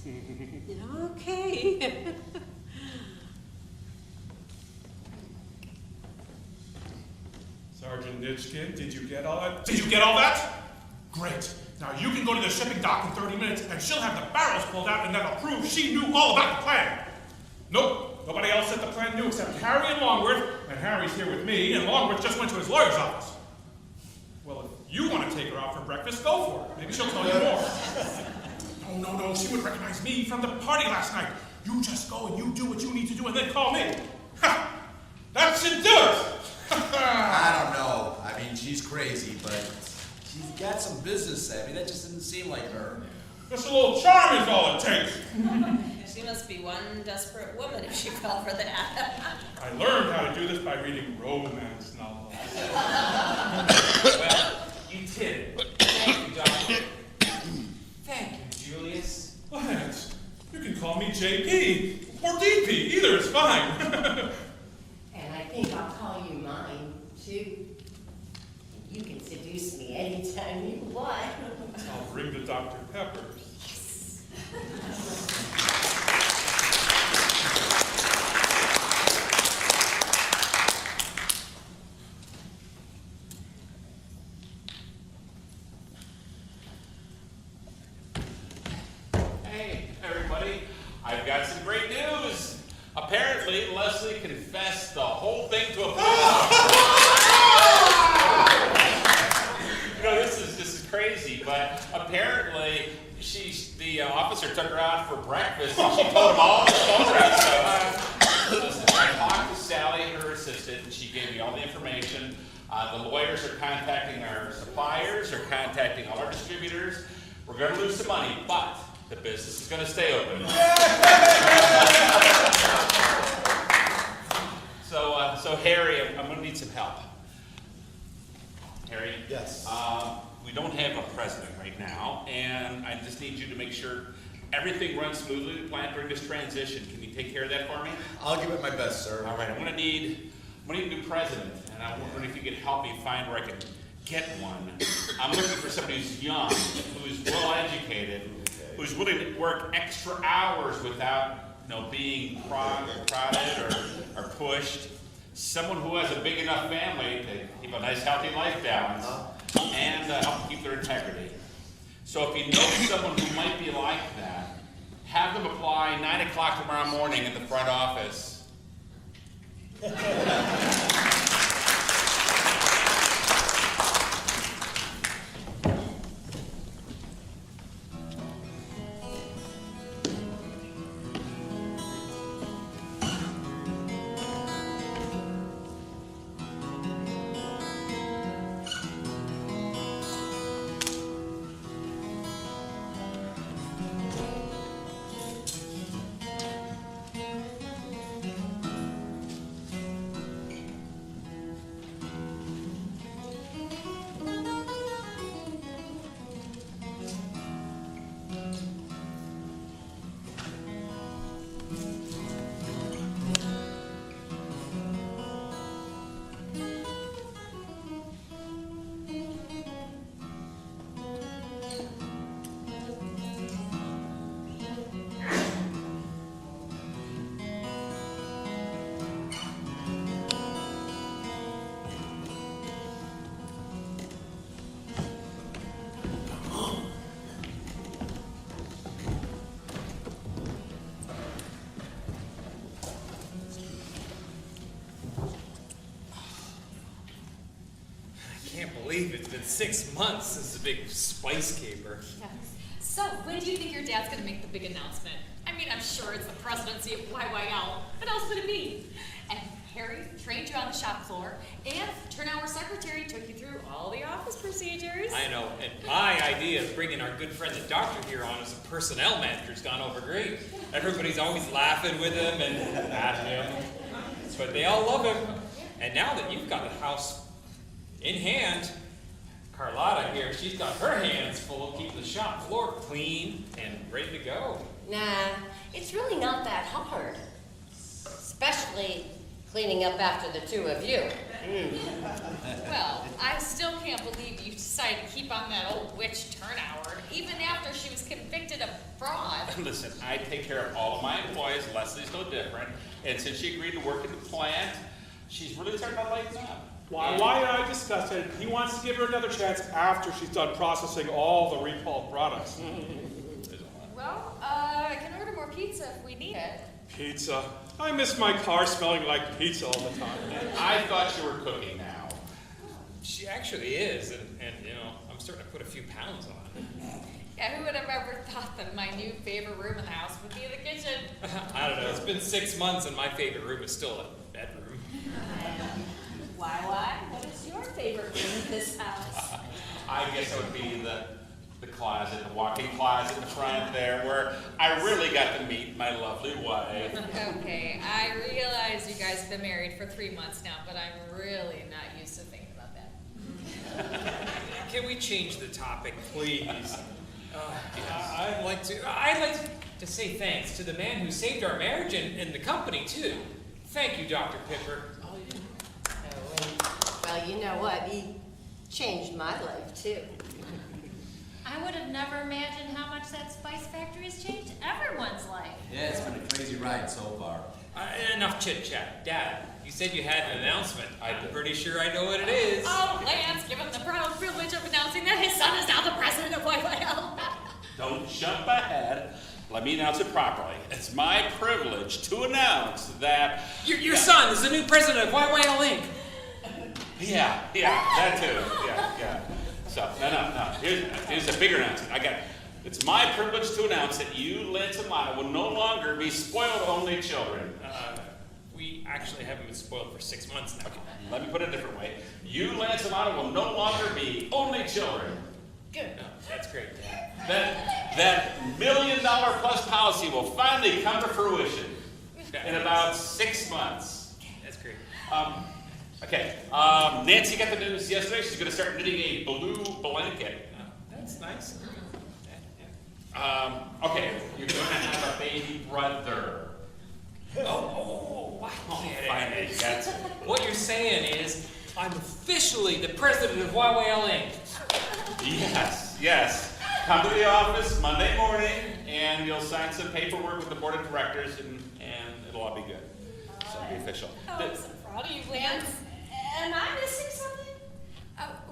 Okay. Sergeant Nitchkin, did you get all that? Did you get all that? Great. Now you can go to the shipping dock in 30 minutes and she'll have the barrels pulled out and that'll prove she knew all about the plan. Nope. Nobody else at the plant knew except Harry and Longworth, and Harry's here with me, and Longworth just went to his lawyer's office. Well, if you want to take her out for breakfast, go for it. Maybe she'll tell you more. No, she would recognize me from the party last night. You just go and you do what you need to do and then call me. Ha! That should do it! I don't know. I mean, she's crazy, but she's got some business savvy. That just didn't seem like her. Just a little charm is all it takes. She must be one desperate woman if she fell for that. I learned how to do this by reading romance novels. Well, you did it. Thank you, Doctor. Thank you, Julius. Lance, you can call me JP or DP. Either is fine. And I think I'll call you mine, too. You can seduce me anytime you want. I'll bring the Dr. Peppers. Hey, everybody. I've got some great news. Apparently, Leslie confessed the whole thing to a police officer. This is crazy, but apparently the officer took her out for breakfast and she told him all the stories. So, listen, I talked to Sally, her assistant, and she gave me all the information. The lawyers are contacting our suppliers, are contacting all our distributors. We're going to lose some money, but the business is going to stay open. So Harry, I'm going to need some help. Harry? Yes. we don't have a president right now, and I just need you to make sure everything runs smoothly to plant during this transition. Can you take care of that for me? I'll give it my best, sir. All right, I'm gonna need a new president, and I'm wondering if you could help me find where I can get one. I'm looking for somebody who's young, who's well-educated, who's willing to work extra hours without, being prodded or pushed. Someone who has a big enough family to keep a nice, healthy life balance and help keep their integrity. So if you know someone who might be like that, have them apply 9 o'clock tomorrow morning in the front office. It's been 6 months since the big spice caper. Yes. So, when do you think your dad's gonna make the big announcement? I mean, I'm sure it's the presidency of YYL. What else would it be? And Harry trained you on the shop floor, and turnover secretary took you through all the office procedures. I know, and my idea of bringing our good friend the doctor here on as a personnel manager's gone over great. Everybody's always laughing with him and at him, but they all love him. And now that you've got the house in hand, Carlotta here, she's got her hands full of keeping the shop floor clean and ready to go. Nah, it's really not that hard. Especially cleaning up after the two of you. Well, I still can't believe you decided to keep on that old witch Turnhour, even after she was convicted of fraud. Listen, I take care of all of my employees. Leslie's no different. And since she agreed to work at the plant, she's really starting to lighten up. Why did I discuss it? He wants to give her another chance after she's done processing all the recalled products. Well, I can order more pizza if we need it. Pizza. I miss my car smelling like pizza all the time. I thought you were cooking now. She actually is, and I'm starting to put a few pounds on. Yeah, who would have ever thought that my new favorite room in the house would be the kitchen? I don't know, it's been 6 months and my favorite room is still a bedroom. Why? What is your favorite room in this house? I guess it would be the closet, the walk-in closet in the front there, where I really got to meet my lovely wife. Okay, I realize you guys have been married for 3 months now, but I'm really not used to thinking about that. Can we change the topic, please? I'd like to say thanks to the man who saved our marriage and the company too. Thank you, Dr. Pipper. Well, you know what? He changed my life, too. I would have never imagined how much that spice factory has changed everyone's life. Yeah, it's been a crazy ride so far. Enough chit-chat. Dad, you said you had an announcement. I'm pretty sure I know what it is. Oh, Lance, give him the proud privilege of announcing that his son is now the president of YYL. Don't jump ahead. Let me announce it properly. It's my privilege to announce that... Your son is the new president of YYL Inc. Yeah, that too. Yeah. So, no. Here's a bigger announcement. It's my privilege to announce that you, Lance and Lana, will no longer be spoiled only children. We actually haven't been spoiled for 6 months now. Okay, let me put it a different way. You, Lance and Lana, will no longer be only children. Good. No, that's great, Dad. That $1 million plus policy will finally come to fruition in about 6 months. That's great. Okay, Nancy got the news yesterday. She's going to start knitting a blue blanket. That's nice. Okay, you're going to have a baby brother. Oh, I get it. Finally, that's it. What you're saying is, I'm officially the president of YYLA. Yes. Come to the office Monday morning, and you'll sign some paperwork with the board of directors, and it'll all be good. So it'll be official. Oh, I'm so proud of you, Lance. Am I missing something?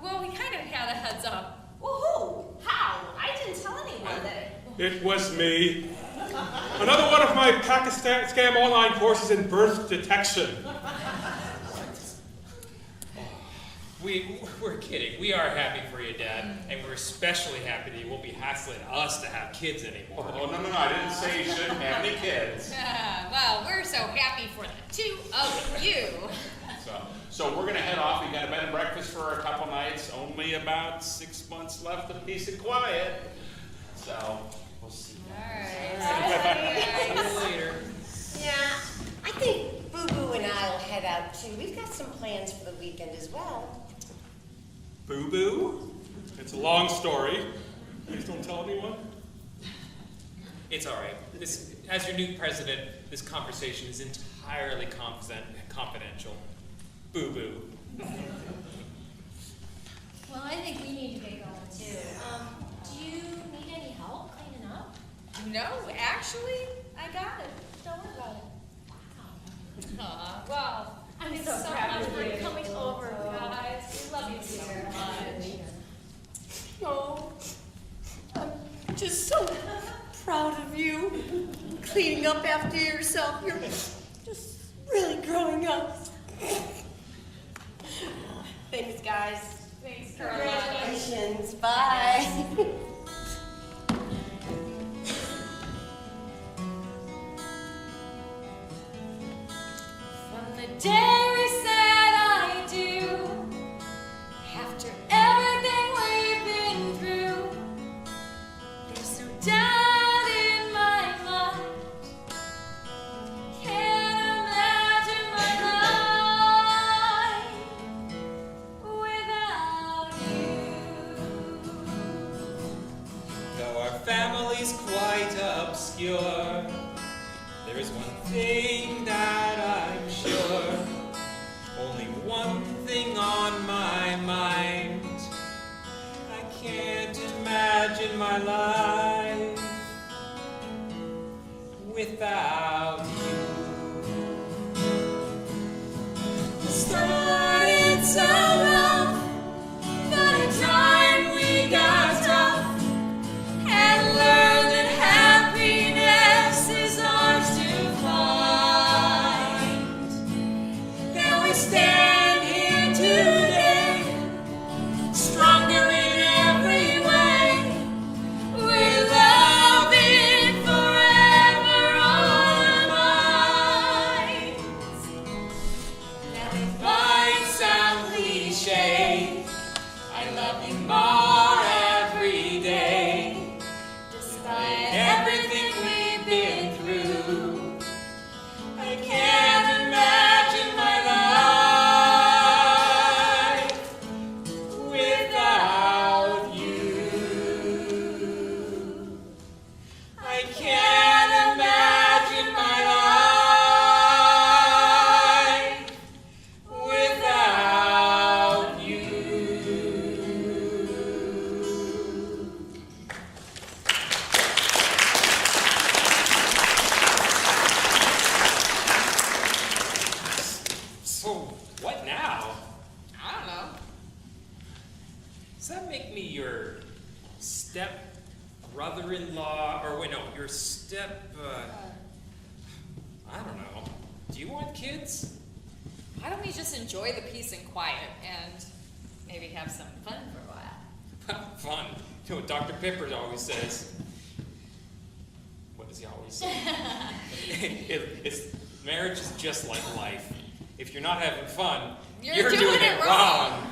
Well, we kind of had a heads up. Well, who? How? I didn't tell anyone that It was me. Another one of my Pakistan scam online courses in birth detection. We're kidding. We are happy for you, Dad, and we're especially happy that you won't be hassling us to have kids anymore. Oh, no, I didn't say you shouldn't have any kids. Well, we're so happy for the two of you. So we're going to head off. We got a bed and breakfast for a couple nights. Only about 6 months left of peace and quiet. So we'll see. All right. See you later. Yeah, I think Boo Boo and I'll head out too. We've got some plans for the weekend as well. Boo Boo? It's a long story. Please don't tell anyone. It's all right. As your new president, this conversation is entirely confidential. Boo Boo. Well, I think we need to get going too. Do you need any help cleaning up? No, actually, I got it. Don't worry about it. Well, I'm thanks so so proud much of for you. coming over, guys. We love you so much. Oh, I'm just so proud of you. Cleaning up after yourself. You're just really growing up. Thanks, guys. Thanks, Carla. Congratulations. Bye. From the day we said I do, after everything we've been through, there's no doubt in my mind. Can't imagine my life without you. Though our family's quite obscure, there is one thing that I'm sure, only one thing on my mind. I can't imagine my life without you. Started so rough, but in time we got tough and learned that happiness is ours to find. Now we stand here today, stronger in every way. We're loving forever on our minds. Now it might sound cliche, I love you more every day. Despite everything we've been through, I can't imagine my life without you. I can't imagine my life without you. So, what now? I don't know. Does that make me your step brother-in-law, or wait, no, your step, I don't know. Do you want kids? Why don't we just enjoy the peace and quiet and maybe have some fun for a while? Fun. You know what Dr. Pepper always says? What does he always say? Marriage is just like life. If you're not having fun, You're doing it wrong.